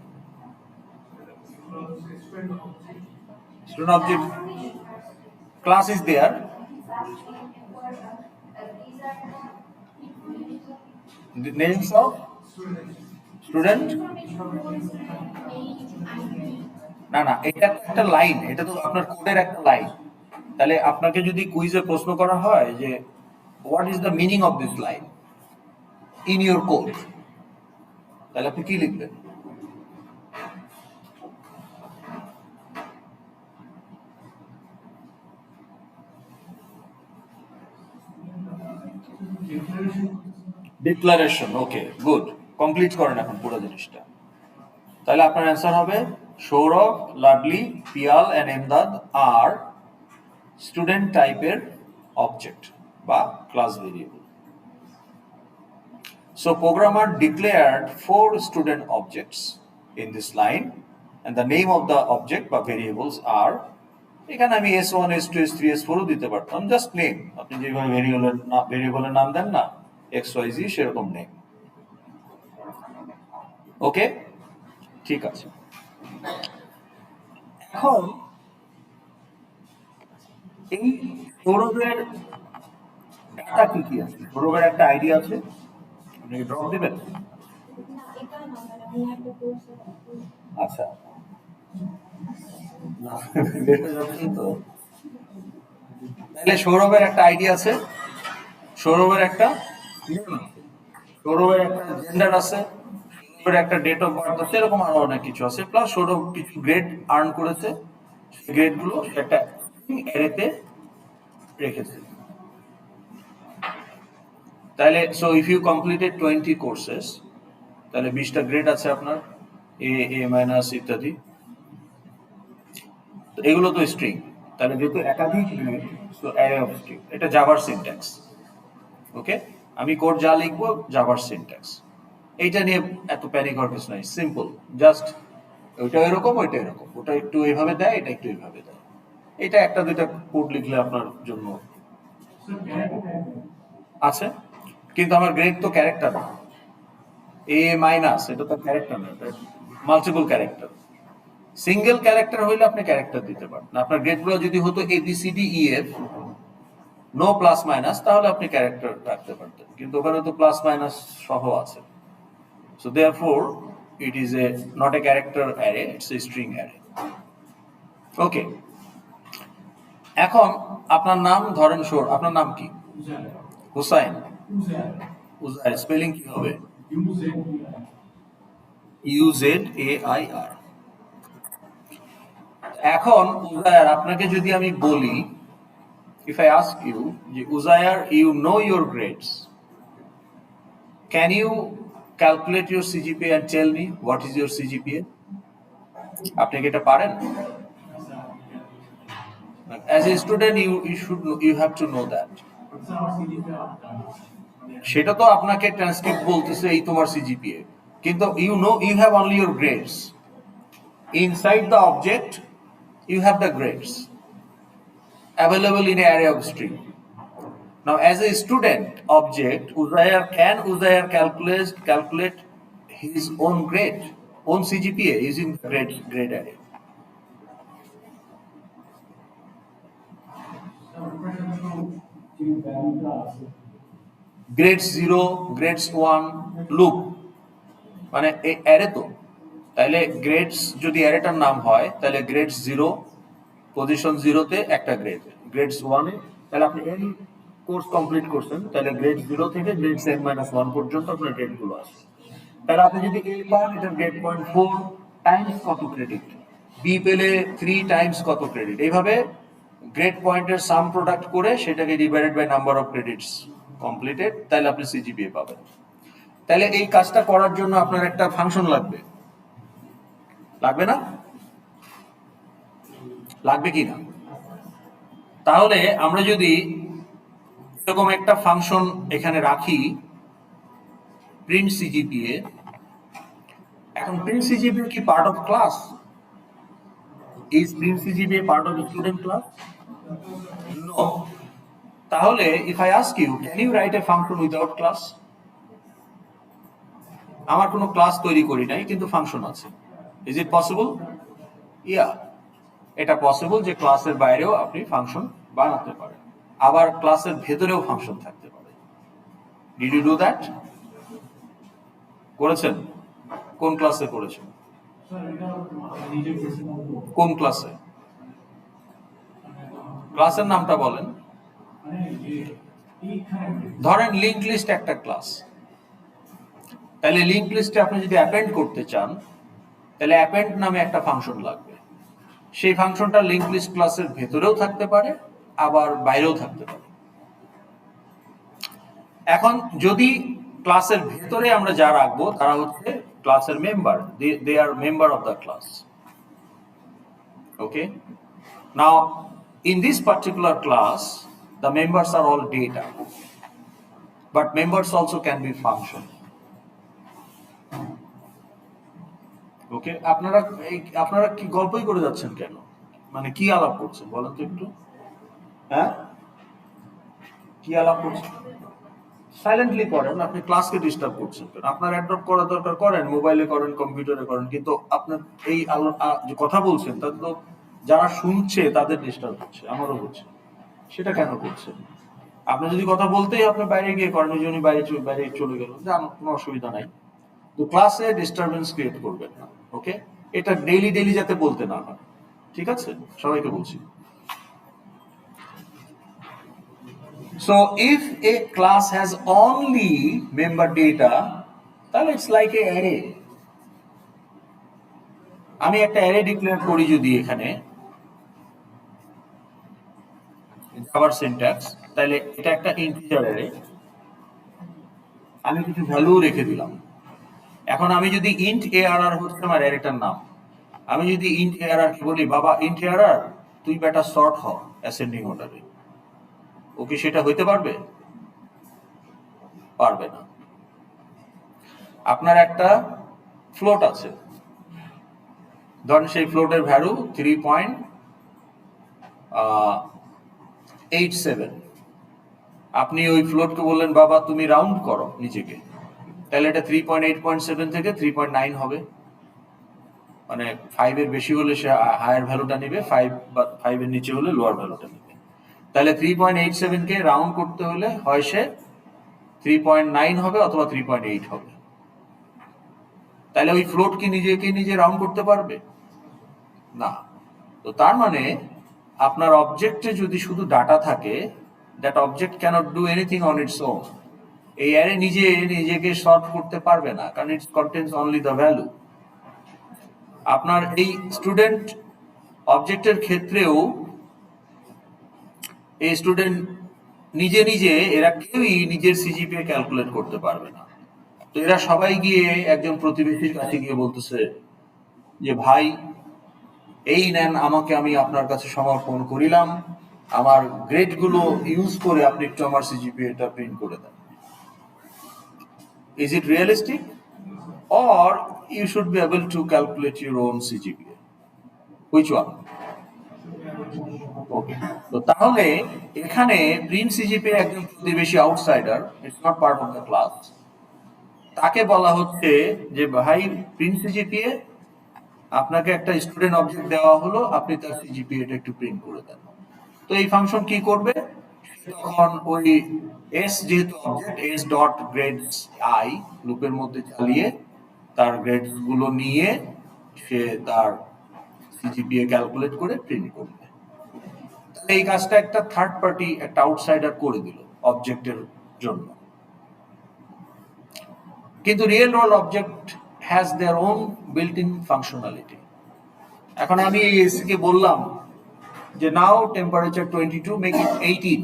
Student object class is there. The names of student, না না, এটা একটা লাইন, এটা তো আপনার কোডের একটা লাইন। তাহলে আপনাকে যদি কুইজে প্রশ্ন করা হয় যে what is the meaning of this line in your code, তাহলে আপনি কি লিখবেন? ডিক্লারেশন। ওকে, গুড, কমপ্লিট করেন এখন পুরো জিনিসটা। তাহলে আপনার অ্যান্সার হবে সৌরভ, লাডলি, পিয়াল এন্ড এমদাদ আর স্টুডেন্ট টাইপের অবজেক্ট বা class variable. So programmer declared 4 student objects in this line and the name of the object বা variables are, এখানে আমি s1 s2 s3 s4 ও দিতে পারতাম, জাস্ট নেম। আপনি যেভাবে ভেরিয়েবলের নাম দেন না xyz, সেরকম নেম। ওকে, ঠিক আছে। এখন এই সৌরভের ডাটা কি কি আছে? সৌরভের একটা আইডিয়া আছে, আপনি ড্রপ দিবেন? আচ্ছা, না বেড়ে যাচ্ছেন তো। তাহলে সৌরভের একটা আইডিয়া আছে, সৌরভের একটা সৌরভের একটা জেন্ডার আছে, সৌরভের একটা ডেট অফ বার্থ আছে, এরকম আরো অনেক কিছু আছে। প্লাস সৌরভ কিছু গ্রেড আর্ন করেছে, সেই গ্রেডগুলো একটা অ্যারেতে রেখেছে। তাহলে so if you completed 20 courses, তাহলে 20টা গ্রেড আছে আপনার, এ এ মাইনাস ইত্যাদি। তো এগুলো তো স্ট্রিং, তাহলে যেহেতু একাধিক grade, so array of string, এটা জাভার সিনট্যাক্স। ওকে, আমি কোড যা লিখবো জাভার সিনট্যাক্স, এইটা নিয়ে এত প্যানিক হওয়ার কিছু নাই, সিম্পল, জাস্ট ওইটা এরকম ওইটা এরকম, ওটা একটু এইভাবে দেয় এটা একটু এইভাবে দেয়, এটা একটা দুইটা কোড লিখলে আপনার জন্য আছে। কিন্তু আমার গ্রেড তো ক্যারেক্টার না, এ মাইনাস এটা তো ক্যারেক্টার না, এটা মাল্টিপল ক্যারেক্টার। সিঙ্গেল ক্যারেক্টার হইলে আপনি ক্যারেক্টার দিতে পারেন, আপনার গ্রেডগুলো যদি হতো A B C D E F, no plus minus, তাহলে আপনি ক্যারেক্টার রাখতে পারতেন, কিন্তু ওখানে তো প্লাস মাইনাস সহ আছে। So therefore, it is a not a character array, it's a string array. Okay. এখন আপনার নাম ধরেন আপনার নাম কি? হুসাইন। উজাইর স্পেলিং কি হবে? UZAIR। এখন উজাইর, আপনাকে যদি আমি বলি, if I ask you যে Uzair, you know your grades, can you calculate your CGPA and tell me what is your CGPA? আপনি কি এটা পারেন? As a student, you have to know that. সেটা তো আপনাকে ট্রান্সক্রিপ্ট বলতেছে এই তোমার সিজিপিএ, কিন্তু you have only your grades inside the object, you have the grades available in array of string. Now as a student object, Uzair calculate his own grade, own CGPA using grade array. Grades 0, grades 1, loop, মানে এই array তো, তাহলে grades যদি অ্যারেটার নাম হয় তাহলে grades 0, position 0-তে একটা grade, grades 1-এ, তাহলে আপনি এন কোর্স কমপ্লিট করছেন, তাহলে গ্রেড 0 থেকে গ্রেড n-1 পর্যন্ত আপনার গ্রেডগুলো আছে। তাহলে আপনি যদি এ পান, এটার গ্রেড 0.4 টাইমস কত ক্রেডিট, বি পেলে 3 টাইমস কত ক্রেডিট, এইভাবে গ্রেড পয়েন্টের সাম প্রোডাক্ট করে সেটাকে divided by number of credits completed, তাহলে আপনি সিজিপিএ পাবেন। তাহলে এই কাজটা করার জন্য আপনার একটা ফাংশন লাগবে, লাগবে না? লাগবে কি না? তাহলে আমরা যদি এরকম একটা ফাংশন এখানে রাখি, প্রিন্ট সিজিপিএ, এখন প্রিন্ট সিজিপিএ কি part of class? Is print CGPA part of student class? No. তাহলে if I ask you, can you write a function without class? আমার কোনো ক্লাস তৈরি করি নাই, কিন্তু ফাংশন আছে। Is it possible? ইয়া, এটা পসিবল যে ক্লাসের বাইরেও আপনি ফাংশন বানাতে পারেন, আবার ক্লাসের ভেতরেও ফাংশন থাকতে পারে। Did you do that? করেছেন? কোন ক্লাসে করেছেন? কোন ক্লাসে? ক্লাসের নামটা বলেন। ধরেন লিঙ্ক লিস্ট একটা ক্লাস, তাহলে লিঙ্ক লিস্টে আপনি যদি অ্যাপেন্ড করতে চান, তাহলে অ্যাপেন্ড নামে একটা ফাংশন লাগবে। সেই ফাংশনটা লিঙ্ক লিস্ট ক্লাসের ভেতরেও থাকতে পারে, আবার বাইরেও থাকতে পারে। এখন যদি ক্লাসের ভেতরে আমরা যা রাখবো তারা হচ্ছে ক্লাসের member, they are member of the class. Okay, now in this particular class the members are all data, but members also can be function. ওকে, আপনারা কি গল্পই করে যাচ্ছেন কেন? মানে কি আলাপ করছেন বলেন তো একটু। হ্যাঁ, কি আলাপ করছেন? সাইলেন্টলি করেন, আপনি ক্লাসকে ডিস্টার্ব করছেন কেন? আপনার অ্যাড্রপ করা দরকার করেন, মোবাইলে করেন, কম্পিউটারে করেন, কিন্তু আপনার এই যে কথা বলছেন তাতে তো যারা শুনছে তাদের ডিস্টার্ব হচ্ছে, আমারও হচ্ছে, সেটা কেন করছেন? আপনি যদি কথা বলতেই আপনি বাইরে গিয়ে করেন, ওই জন্য বাইরে চলে গেল, যে আমার কোনো অসুবিধা নাই, তো ক্লাসে ডিস্টারবেন্স ক্রিয়েট করবেন না। ওকে, এটা ডেইলি যাতে বলতে না হয়, ঠিক আছে? সবাইকে বলছি। So if a class has only member data, তাহলে it's like a array. আমি একটা অ্যারে ডিক্লেয়ার করি যদি এখানে জাভার সিনট্যাক্স, তাহলে এটা একটা ইন্টিজার অ্যারে, আমি কিছু ভ্যালু রেখে দিলাম। এখন আমি যদি ইন্ট ARR হচ্ছে আমার অ্যারেটার নাম, আমি যদি ইন্ট এরার কে বলি, বাবা ইন্ট এরার তুই বেটা শর্ট হ অ্যাসেন্ডিং অর্ডারে, ওকে সেটা হইতে পারবে? পারবে না। আপনার একটা ফ্লোট আছে, ধরেন সেই ফ্লোটের ভ্যালু 3.87, আপনি ওই ফ্লোটকে বললেন বাবা তুমি রাউন্ড করো নিজেকে, তাহলে এটা 3.8.7 থেকে 3.9 হবে। মানে 5 এর বেশি হলে সে হায়ার ভ্যালুটা নেবে, 5 বা 5 এর নিচে হলে লোয়ার ভ্যালুটা নেবে। তাহলে 3.87 কে রাউন্ড করতে হলে হয় সে 3.9 হবে অথবা 3.8 হবে। তাহলে ওই ফ্লোট কি নিজেকে নিজে রাউন্ড করতে পারবে? না। তো তার মানে আপনার অবজেক্টে যদি শুধু ডাটা থাকে, that object cannot do anything on its own. এই অ্যারে নিজেকে সর্ট করতে পারবে না, কারণ it's contains only the value. আপনার এই স্টুডেন্ট অবজেক্টের ক্ষেত্রেও এই স্টুডেন্ট নিজে এরা কেউই নিজের সিজিপিএ ক্যালকুলেট করতে পারবে না। তো এরা সবাই গিয়ে একজন প্রতিবেশীর কাছে গিয়ে বলতেছে যে ভাই এই নেন, আমি আপনার কাছে সমর্পণ করিলাম, আমার গ্রেডগুলো ইউজ করে আপনি একটু আমার সিজিপিএটা প্রিন্ট করে দেন। Is it realistic? Or you should be able to calculate your own CGPA? Which one? Okay. তো তাহলে এখানে প্রিন্ট সিজিপিএ একজন প্রতিবেশী outsider, it's not part of the class, তাকে বলা হচ্ছে যে ভাই প্রিন্ট সিজিপিএ, আপনাকে একটা স্টুডেন্ট অবজেক্ট দেওয়া হলো, আপনি তার সিজিপিএটা একটু প্রিন্ট করে দেন। তো এই ফাংশন কি করবে? তখন ওই এস যেহেতু object, S dot grades I লুপের মধ্যে চালিয়ে তার গ্রেডস গুলো নিয়ে সে তার সিজিপিএ ক্যালকুলেট করে প্রিন্ট করবে। তাহলে এই কাজটা একটা থার্ড পার্টি, একটা আউটসাইডার করে দিল অবজেক্টের জন্য। কিন্তু real world object has their own built in functionality. এখন আমি এই এসি কে বললাম যে নাও টেম্পারেচার 22, মেক ইট 18,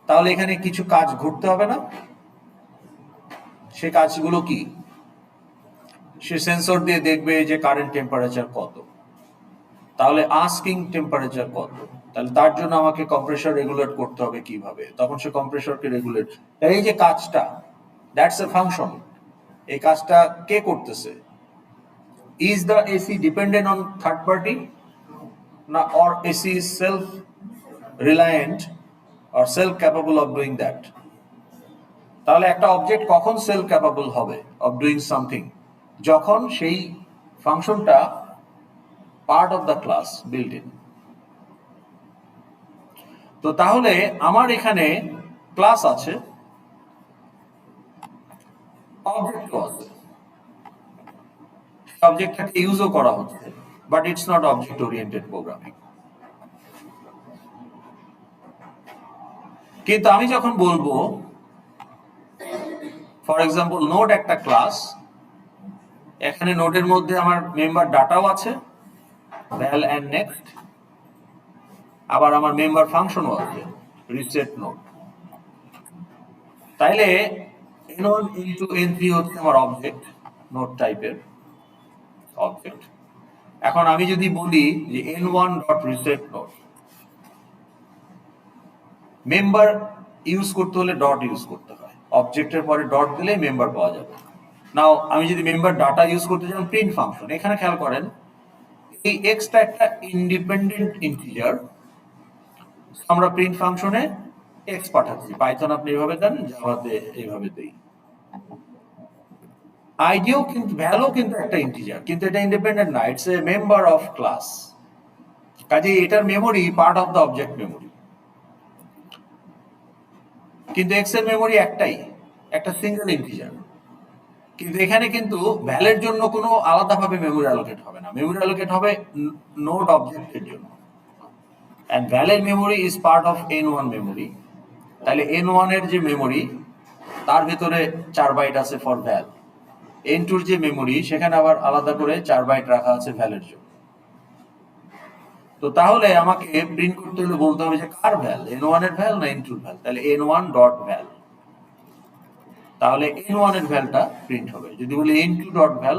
তাহলে এখানে কিছু কাজ ঘটতে হবে না? সে কাজগুলো কি? সে সেন্সর দিয়ে দেখবে যে কারেন্ট টেম্পারেচার কত, তাহলে আস্কিং টেম্পারেচার কত, তাহলে তার জন্য আমাকে কম্প্রেসর রেগুলেট করতে হবে কিভাবে, তখন সে কম্প্রেসরকে রেগুলেট। এই যে কাজটা, দ্যাটস এ ফাংশন। এই কাজটা কে করতেছে? Is the AC dependent on third party, না or AC is self reliant or self capable of doing that? তাহলে একটা অবজেক্ট কখন সেলফ ক্যাপাবল হবে অফ ডুইং সামথিং? যখন সেই ফাংশনটা part of the class built in. তো তাহলে আমার এখানে ক্লাস আছে, অবজেক্ট আছে, অবজেক্টটাকে ইউজও করা হচ্ছে, but it's not object oriented programming. কিন্তু আমি যখন বলবো ফর এক্সাম্পল নোড একটা ক্লাস, এখানে নোডের মধ্যে আমার মেম্বার ডাটাও আছে, ভ্যাল এন্ড নেক্সট, আবার আমার মেম্বার ফাংশনও আছে, রিসেট নোড। তাইলে n1 ইনটু n3 হচ্ছে আমার অবজেক্ট, নোড টাইপের অবজেক্ট। এখন আমি যদি বলি যে n1 dot reset node, member use করতে হলে ডট ইউজ করতে হয়, অবজেক্টের পরে ডট দিলে মেম্বার পাওয়া যাবে। নাও আমি যদি মেম্বার ডাটা ইউজ করতে চাই প্রিন্ট ফাংশন, এখানে খেয়াল করেন এই এক্সটা একটা ইন্ডিপেন্ডেন্ট ইন্টিজার, আমরা প্রিন্ট ফাংশনে এক্স পাঠাচ্ছি। পাইথন আপনি এভাবে দেন, জাভাতে এইভাবে দেই। আইডিও কিন্তু ভ্যালু কিন্তু একটা ইন্টিজার, কিন্তু এটা ইন্ডিপেন্ডেন্ট না, it's a member of class. কাজে এটার memory part of the object memory. কিন্তু এক্স এর মেমোরি একটাই, একটা সিঙ্গেল ইন্টিজার। কিন্তু এখানে কিন্তু ভ্যালের জন্য কোনো আলাদাভাবে মেমোরি অ্যালোকেট হবে না, মেমোরি অ্যালোকেট হবে নোড অবজেক্টের জন্য। and ভ্যালের memory is part of n1 memory. তাহলে n1 এর যে মেমোরি তার ভিতরে 4 বাইট আছে ফর ভ্যাল, n2 এর যে মেমোরি সেখানে আবার আলাদা করে 4 বাইট রাখা আছে ভ্যালের জন্য। তো তাহলে আমাকে প্রিন্ট করতে হলে বলতে হবে যে কার ভ্যাল, n1 এর ভ্যাল না n2 এর ভ্যাল, তাহলে n1 ডট ভ্যাল, তাহলে n1 এর ভ্যালটা প্রিন্ট হবে। যদি বলি n2 ডট ভ্যাল,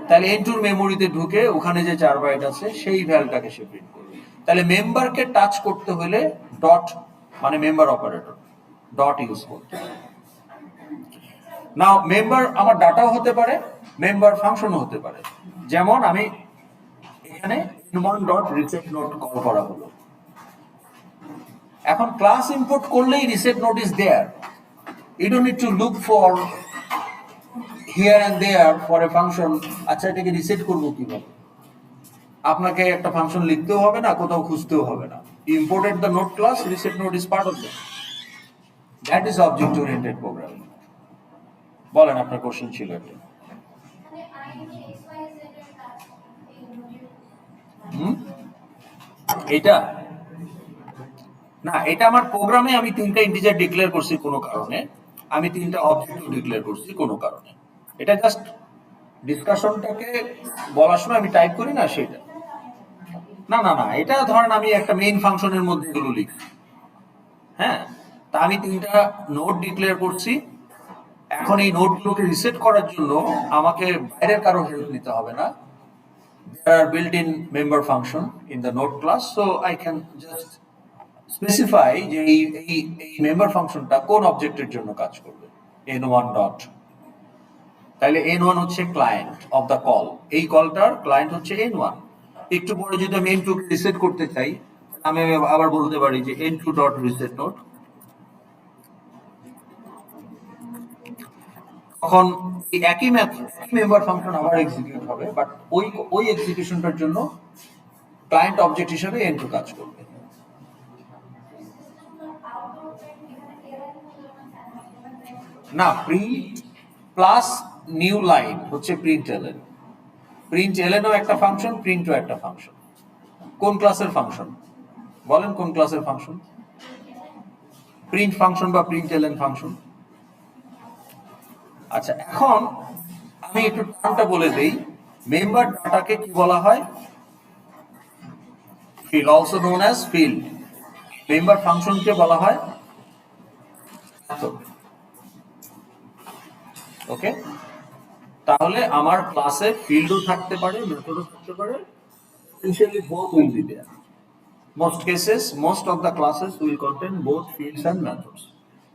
তাহলে এন2 মেমোরিতে ঢুকে ওখানে যে 4 বাইট আছে সেই ভ্যালটাকে সে প্রিন্ট করবে। তাহলে মেম্বারকে টাচ করতে হলে ডট মানে মেম্বার অপারেটর ডট ইউজ করতে হবে। নাও মেম্বার আমার ডাটাও হতে পারে, মেম্বার ফাংশনও হতে পারে। যেমন আমি এখানে in1 dot reset note call করা হলো। এখন ক্লাস ইম্পোর্ট করলেই reset note is there. You don't need to look for here and there for a function. আচ্ছা এটাকে রিসেট করবো কিভাবে? আপনাকে একটা ফাংশন লিখতেও হবে না, কোথাও খুঁজতেও হবে না। Imported the note class, reset note is part of that. That is object oriented programming. বলেন আপনার কোশ্চেন ছিল এটা। এটা না, এটা আমার প্রোগ্রামে আমি 3টা ইন্টিজার ডিক্লেয়ার করছি কোনো কারণে, আমি 3টা অবজেক্ট ডিক্লেয়ার করছি কোনো কারণে। এটা জাস্ট ডিসকাশনটাকে বলার সময় আমি টাইপ করি না সেটা। না না না, এটা ধরেন আমি একটা মেইন ফাংশনের মধ্যে এগুলো লিখি। হ্যাঁ, তা আমি 3টা নোট ডিক্লেয়ার করছি। এখন এই নোটগুলোকে রিসেট করার জন্য আমাকে বাইরের কারো হেল্প নিতে হবে না। There are built-in member function in the node class, so I can just specify যে এই মেম্বার ফাংশনটা কোন অবজেক্টের জন্য কাজ করবে। n1 ডট, তাহলে n1 হচ্ছে ক্লায়েন্ট অফ দ্য কল, এই কলটার ক্লায়েন্ট হচ্ছে n1। একটু পরে যদি আমি n2 কে রিসেট করতে চাই, আমি আবার বলতে পারি যে n2 ডট রিসেট নোট। তখন এই একই মেম্বার ফাংশন আবার এক্সিকিউট হবে, বাট ওই এক্সিকিউশনটার জন্য ক্লায়েন্ট অবজেক্ট হিসেবে n2 কাজ করবে। না, প্রিন্ট প্লাস নিউ লাইন হচ্ছে প্রিন্ট এলএন। প্রিন্ট এলএনও একটা ফাংশন, প্রিন্টও একটা ফাংশন। কোন ক্লাসের ফাংশন বলেন? কোন ক্লাসের ফাংশন? প্রিন্ট ফাংশন বা প্রিন্ট এলএন ফাংশন। আচ্ছা, এখন আমি একটু টার্মটা বলে দেই। মেম্বার ডাটাকে কি বলা হয়? Field, also known as field. Member ফাংশনকে বলা হয় ওকে। তাহলে আমার ক্লাসে ফিল্ডও থাকতে পারে, মেথডও থাকতে পারে। Essentially both will be there. Most cases, most of the classes will contain both fields and methods.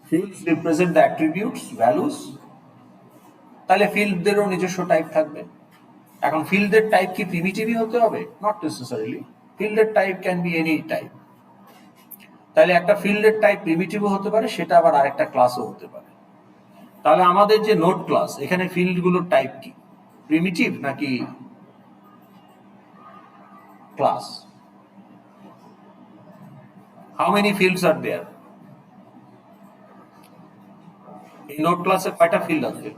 Fields represent the attributes, values. তাহলে ফিল্ডদেরও নিজস্ব টাইপ থাকবে। এখন ফিল্ডের টাইপ কি প্রিমিটিভই হতে হবে? Not necessarily. ফিল্ডের type can be any type. তাহলে একটা ফিল্ডের টাইপ প্রিমিটিভও হতে পারে, সেটা আবার আরেকটা ক্লাসও হতে পারে। তাহলে আমাদের যে নোট ক্লাস, এখানে ফিল্ডগুলোর টাইপ কি? প্রিমিটিভ নাকি class? How many fields are there? এই নোট ক্লাসে কয়টা ফিল্ড আছে?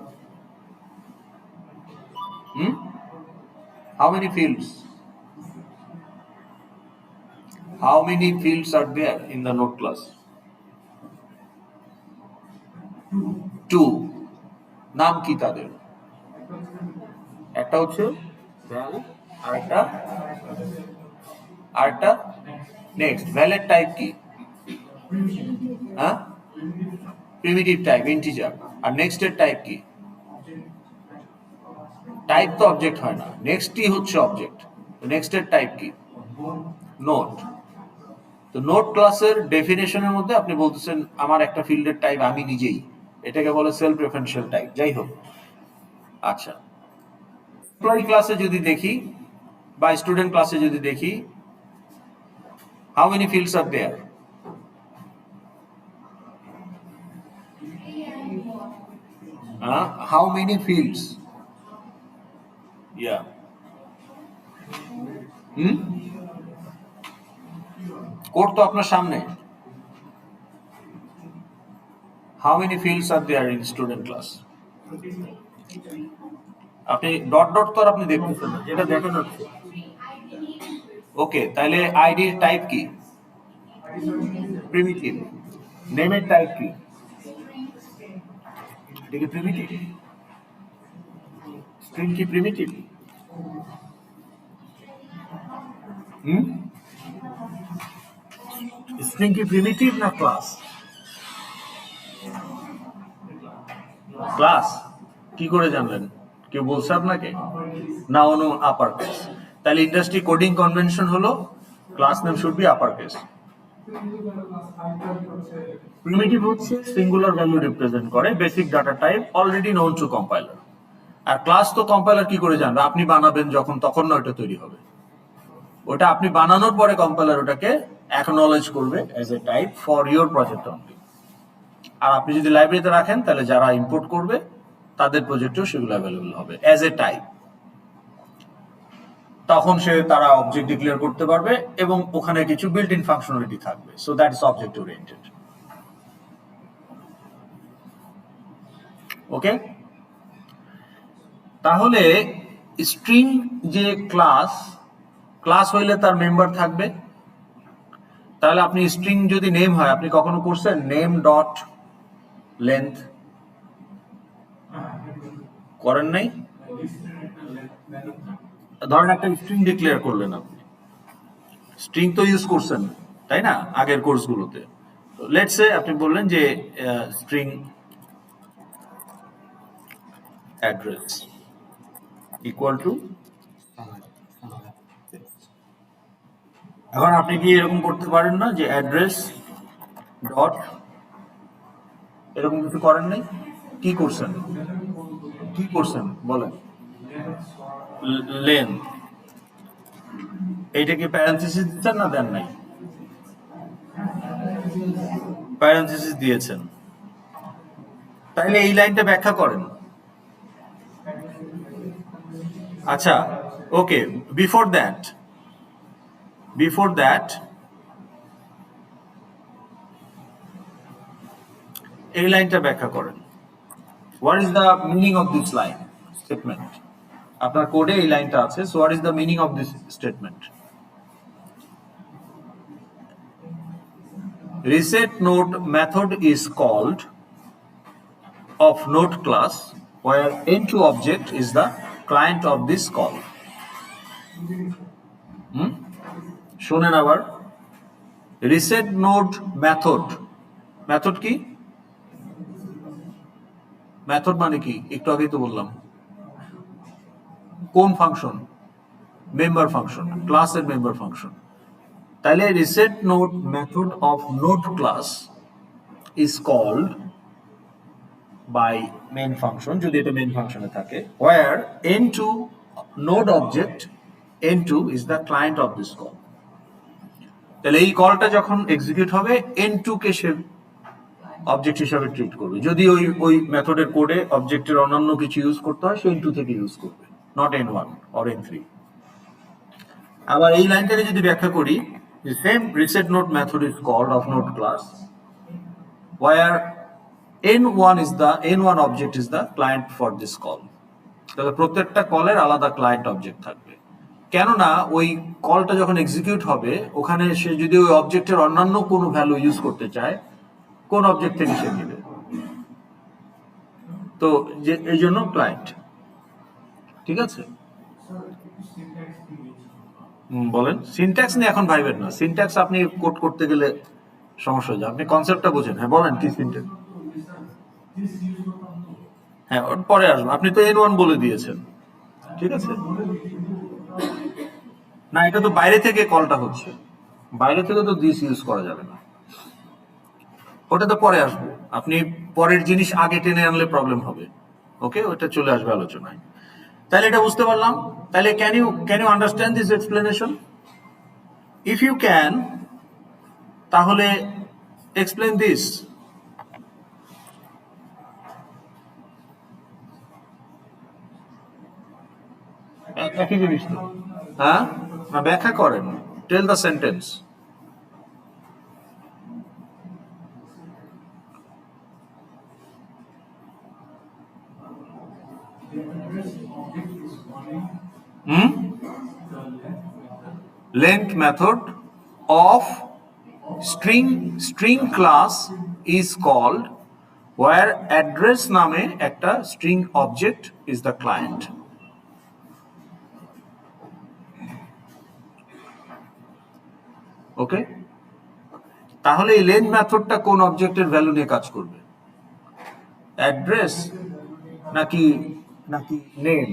How many fields? How many fields are there in the node class? 2. নাম কি তাদের? একটা হচ্ছে val, আরেকটা নেক্সট। ভ্যালের টাইপ কি? হ্যাঁ, প্রিমিটিভ টাইপ, ইন্টিজার। আর নেক্সট এর টাইপ কি? টাইপ তো অবজেক্ট হয় না, নেক্সটই হচ্ছে অবজেক্ট। নেক্সট এর টাইপ কি? নোট। তো নোট ক্লাসের ডেফিনেশনের মধ্যে আপনি বলতেছেন আমার একটা ফিল্ডের টাইপ আমি নিজেই, এটাকে বলে সেলফ রেফারেন্সিয়াল টাইপ। যাই হোক, আচ্ছা, এমপ্লয়ি ক্লাসে যদি দেখি বা স্টুডেন্ট ক্লাসে যদি দেখি, how many fields are there? How many fields? Yeah, code তো আপনার সামনে। How many fields are there in student class? আপনি ডট ডট তো আর আপনি দেখতেছেন না, যেটা দেখা যাচ্ছে। ওকে, তাহলে আইডির টাইপ কি? প্রিমিটিভ। নেমের টাইপ কি? এটা কি প্রিমিটিভ? স্ট্রিং কি প্রিমিটিভ? স্ট্রিং কি প্রিমিটিভ না ক্লাস? ক্লাস। কি করে জানলেন? কেউ বলছে আপনাকে? না অনু আপার কেস। তাহলে ইন্ডাস্ট্রি কোডিং কনভেনশন হলো class name should be upper case. Primitive হচ্ছে সিঙ্গুলার ভ্যালু রিপ্রেজেন্ট করে, basic data type already known to compiler. আর ক্লাস তো কম্পাইলার কি করে জানবে? আপনি বানাবেন যখন, তখন না ওটা তৈরি হবে। ওটা আপনি বানানোর পরে কম্পাইলার ওটাকে অ্যাকনলেজ করবে as a type for your project only. আর আপনি যদি লাইব্রেরিতে রাখেন তাহলে যারা ইম্পোর্ট করবে তাদের প্রজেক্টেও সেগুলো অ্যাভেলেবল হবে অ্যাজ এ টাইপ। তখন তারা অবজেক্ট ডিক্লেয়ার করতে পারবে এবং ওখানে কিছু বিল্ট ইন ফাংশনালিটি থাকবে। So that is object oriented. Okay, তাহলে স্ট্রিং যে ক্লাস, ক্লাস হইলে তার মেম্বার থাকবে। তাহলে আপনি স্ট্রিং যদি নেম হয়, আপনি কখনো করছেন নেম ডট লেন্থ? করেন নাই? ধরেন একটা স্ট্রিং ডিক্লেয়ার করলেন, আপনি স্ট্রিং তো ইউজ করছেন তাই না আগের কোর্সগুলোতে। লেটস সে আপনি বললেন যে স্ট্রিং অ্যাড্রেস ইকুয়াল টু, এখন আপনি কি এরকম করতে পারেন না যে অ্যাড্রেস ডট, এরকম কিছু করেন নাই? কি করছেন? কি করছেন বলেন? লেন, এইটা কি প্যারেনথেসিস দিচ্ছেন না দেন নাই? প্যারেনথেসিস দিয়েছেন। তাইলে এই লাইনটা ব্যাখ্যা করেন। আচ্ছা, ওকে, বিফোর দ্যাট এই লাইনটা ব্যাখ্যা করেন। What is the meaning of this line statement? আপনার কোডে এই লাইনটা আছে, so what is the meaning of this statement? Reset node method is called of node class where n2 object is the client of this call. শোনেন আবার, reset node method, method কি? Method মানে কি? একটু আগেই তো বললাম। কোন ফাংশন? মেম্বার ফাংশন, ক্লাসের মেম্বার ফাংশন। তাহলে reset node method of node class is called by main function, যদি এটা মেইন ফাংশনে থাকে, where n2 node object n2 is the client of this call. তাহলে এই কলটা যখন এক্সিকিউট হবে n2 কে সে অবজেক্ট হিসাবে ট্রিট করবে। যদি ওই মেথডের কোডে অবজেক্টের অন্যান্য কিছু ইউজ করতে হয়, সে n2 থেকে ইউজ করবে, নট n1 অর n3। আবার এই লাইনটাকে যদি ব্যাখ্যা করি, same reset node method is called of node class where n1 object is the client for this call. তাহলে প্রত্যেকটা কলের আলাদা ক্লায়েন্ট অবজেক্ট থাকবে। কেননা ওই কলটা যখন এক্সিকিউট হবে, ওখানে সে যদি ওই অবজেক্টের অন্যান্য কোনো ভ্যালু ইউজ করতে চায়, কোন অবজেক্ট থেকে সে নেবে? তো যে এই জন্য ক্লায়েন্ট। ঠিক আছে, বলেন। সিনট্যাক্স নিয়ে এখন ভাইবেন না, সিনট্যাক্স আপনি কোড করতে গেলে সমস্যা হয়ে যায়। আপনি কনসেপ্টটা বোঝেন। হ্যাঁ বলেন, কি সিনট্যাক্স? হ্যাঁ, ওর পরে আসবো। আপনি তো n1 বলে দিয়েছেন, ঠিক আছে। না, এটা তো বাইরে থেকে কলটা হচ্ছে, বাইরে থেকে তো দিস ইউজ করা যাবে না। ওটা তো পরে আসবো, আপনি পরের জিনিস আগে টেনে আনলে প্রবলেম হবে। ওকে, ওটা চলে আসবে আলোচনায়। তাহলে এটা বুঝতে পারলাম। তাহলে can you understand this explanation? If you can, তাহলে এক্সপ্লেন দিস। একই জিনিস তো, হ্যাঁ, না ব্যাখ্যা করেন, tell the sentence. Length method of string class is called where address নামে একটা string object is the client. ওকে, তাহলে এই লেন্থ মেথডটা কোন অবজেক্টের ভ্যালু নিয়ে কাজ করবে? অ্যাড্রেস নাকি নাকি নেম?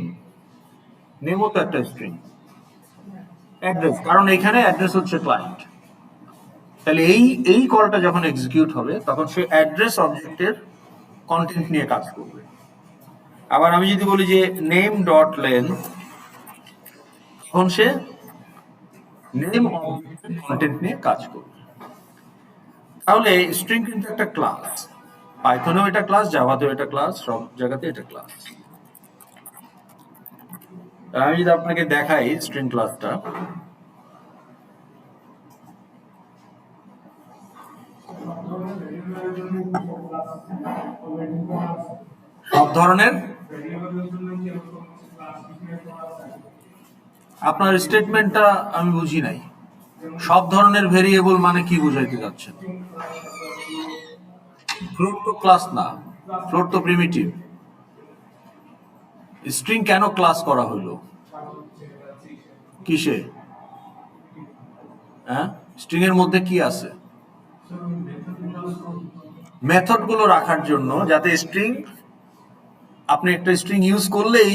নেমও তো একটা স্ট্রিং। অ্যাড্রেস, কারণ এখানে অ্যাড্রেস হচ্ছে ক্লায়েন্ট। তাহলে এই কলটা যখন এক্সিকিউট হবে তখন সে অ্যাড্রেস অবজেক্টের কন্টেন্ট নিয়ে কাজ করবে। আবার আমি যদি বলি যে নেম ডট লেন্থ, তখন সে নেম অবজেক্টের কন্টেন্ট নিয়ে কাজ করবে। তাহলে স্ট্রিং কিন্তু একটা ক্লাস, পাইথনেও এটা ক্লাস, জাভাতেও এটা ক্লাস, সব জায়গাতে এটা ক্লাস। আমি যদি আপনাকে দেখাই স্ট্রিং ক্লাসটা, সব ধরনের, আপনার স্টেটমেন্টটা আমি বুঝি নাই। সব ধরনের ভেরিয়েবল মানে কি বুঝাইতে যাচ্ছেন? ফ্লোট তো ক্লাস না, ফ্লোট তো প্রিমিটিভ। স্ট্রিং কেন ক্লাস করা হলো? কিসে? হ্যাঁ, স্ট্রিং এর মধ্যে কি আছে? মেথড গুলো রাখার জন্য, যাতে স্ট্রিং, আপনি একটা স্ট্রিং ইউজ করলেই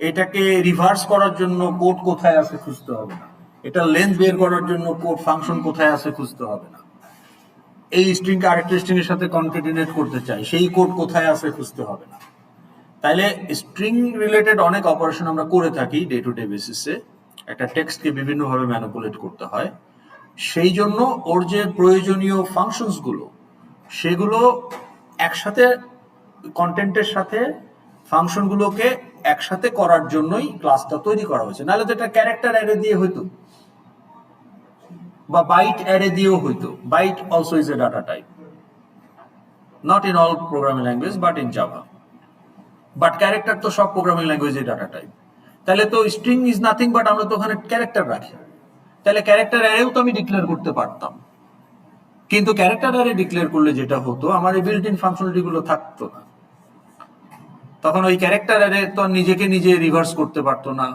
এটাকে রিভার্স করার জন্য কোড কোথায় আছে খুঁজতে হবে না, এটা লেন্থ বের করার জন্য কোড ফাংশন কোথায় আছে খুঁজতে হবে না, এই স্ট্রিংকে আরেকটা স্ট্রিং এর সাথে কনকেটিনেট করতে চাই, সেই কোড কোথায় আছে খুঁজতে হবে না। তাইলে স্ট্রিং রিলেটেড অনেক অপারেশন আমরা করে থাকি ডে টু ডে বেসিসে। একটা টেক্সটকে বিভিন্নভাবে ম্যানিপুলেট করতে হয়, সেই জন্য ওর যে প্রয়োজনীয় ফাংশনস গুলো, সেগুলো একসাথে কন্টেন্টের সাথে ফাংশনগুলোকে একসাথে করার জন্যই ক্লাসটা তৈরি করা হয়েছে। নাহলে তো এটা ক্যারেক্টার অ্যারে দিয়ে হইতো, বা বাইট অ্যারে দিয়েও হইতো। Byte also is a data type, not in all programming language but in Java. But character তো সব প্রোগ্রামিং ল্যাঙ্গুয়েজে ডাটা টাইপ। তাহলে তো স্ট্রিং ইজ নাথিং বাট আমরা তো ওখানে ক্যারেক্টার রাখি। তাহলে ক্যারেক্টার অ্যারেও তো আমি ডিক্লেয়ার করতে পারতাম, কিন্তু ক্যারেক্টার অ্যারে ডিক্লেয়ার করলে যেটা হতো, আমার এই বিল্ট ইন ফাংশনালিটি গুলো থাকতো না। তখন ওই ক্যারেক্টার অ্যারে তো নিজেকে নিজে রিভার্স করতে পারতো না,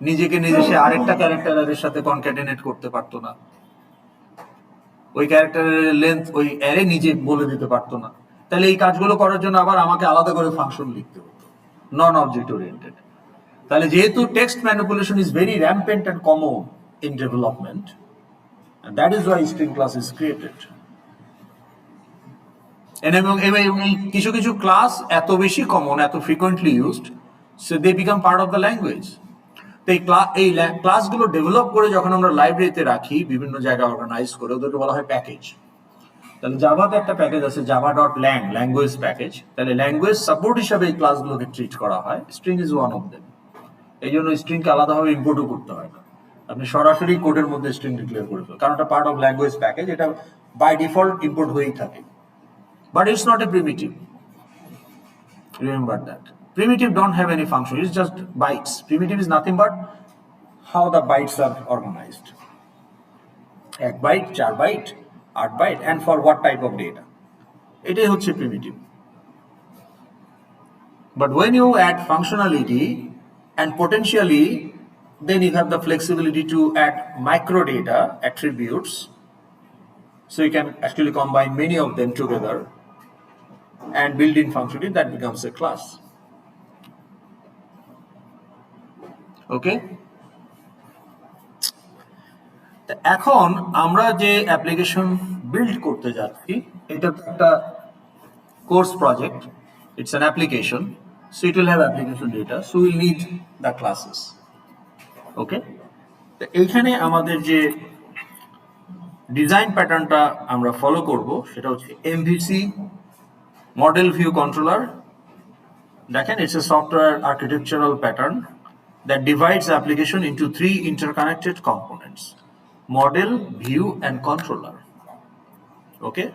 নিজেকে নিজে সে আরেকটা ক্যারেক্টার অ্যারের সাথে কনক্যাটেনেট করতে পারতো না, ওই ক্যারেক্টারের লেন্থ ওই অ্যারে নিজে বলে দিতে পারতো না। তাহলে এই কাজগুলো করার জন্য আবার আমাকে আলাদা করে ফাংশন লিখতে হতো, নন অবজেক্ট ওরিয়েন্টেড। তাহলে যেহেতু text manipulation is very rampant and common in development, that is why string class is created. এবং এই কিছু কিছু ক্লাস এত বেশি কমন, এত frequently used, so they become part of the language. তো এই ক্লাসগুলো ডেভেলপ করে যখন আমরা লাইব্রেরিতে রাখি, বিভিন্ন জায়গায় অর্গানাইজ করে, ওদেরকে বলা হয় প্যাকেজ। তাহলে জাভাতে একটা প্যাকেজ আছে, জাভা ডট ল্যাং, ল্যাঙ্গুয়েজ প্যাকেজ। তাহলে ল্যাঙ্গুয়েজ সাপোর্ট হিসাবে এই ক্লাসগুলোকে ট্রিট করা হয়। String is one of them. এই জন্য স্ট্রিংকে আলাদাভাবে ইম্পোর্টও করতে হয় না, আপনি সরাসরি কোডের মধ্যে স্ট্রিং ডিক্লেয়ার করে ফেলেন, কারণ এটা পার্ট অফ ল্যাঙ্গুয়েজ প্যাকেজ, এটা বাই ডিফল্ট ইম্পোর্ট হয়েই থাকে। But it's not a primitive. Remember that. Primitive don't have any function. It's just bytes. Primitive is nothing but how the bytes are organized. 1 byte, 4 byte, 8 byte, and for what type of data. এটাই হচ্ছে primitive. But when you add functionality and potentially, then you have the flexibility to add microdata attributes. So you can actually combine many of them together and build in functionality that becomes a class. Okay? এখন আমরা যে application build করতে যাচ্ছি, এটা একটা course project, it's an application, so it will have application data, so will need the classes. Okay, তো এইখানে আমাদের যে ডিজাইন প্যাটার্নটা আমরা ফলো করব সেটা হচ্ছে এমভিসি, মডেল ভিউ কন্ট্রোলার। দেখেন, it's a software architectural pattern that divides the application into 3 interconnected components: model, view, and controller. Okay,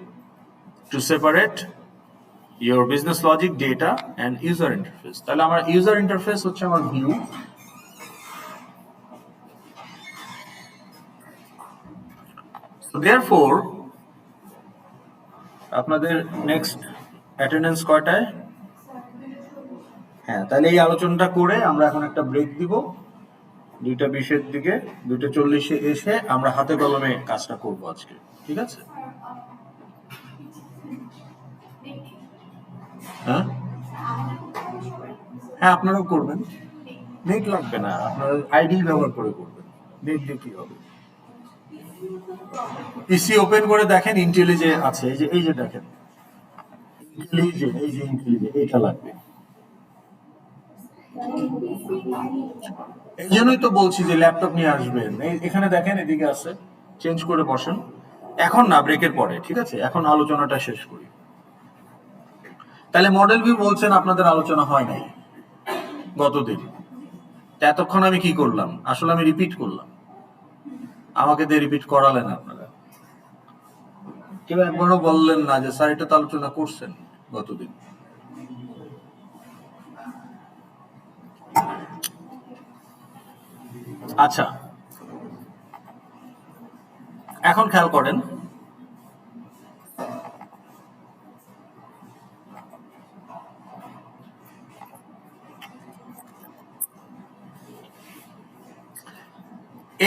to separate your business logic, data, and user interface. তাহলে আমার user interface হচ্ছে আমার view, so therefore আপনাদের next attendance কয়টায়? হ্যাঁ, তাহলে এই আলোচনাটা করে আমরা এখন একটা ব্রেক দিব, 2:20-এর দিকে, 2:40-এ এসে আমরা হাতে কলমে কাজটা করব আজকে, ঠিক আছে? হ্যাঁ, হ্যাঁ, আপনারাও করবেন। নেট লাগবে না, আপনার আইডি ব্যবহার করে করবেন। নেট দিয়ে কি হবে? পিসি ওপেন করে দেখেন ইন্টেলিজে আছে, এই যে দেখেন ইন্টেলিজে, এই যে ইন্টেলিজে এটা লাগবে। এই জন্যই তো বলছি যে ল্যাপটপ নিয়ে আসবেন। এখানে দেখেন, এদিকে আছে, চেঞ্জ করে বসেন। এখন না, ব্রেকের পরে, ঠিক আছে? এখন আলোচনাটা শেষ করি। তাহলে মডেল ভিউ বলছেন আপনাদের আলোচনা হয় নাই গতদিন। তা এতক্ষণ আমি কি করলাম? আসলে আমি রিপিট করলাম। আমাকে দিয়ে রিপিট করালেন আপনারা। কেউ একবারও বললেন না যে স্যার এটা তো আলোচনা করছেন গতদিন। আচ্ছা, এখন খেয়াল করেন,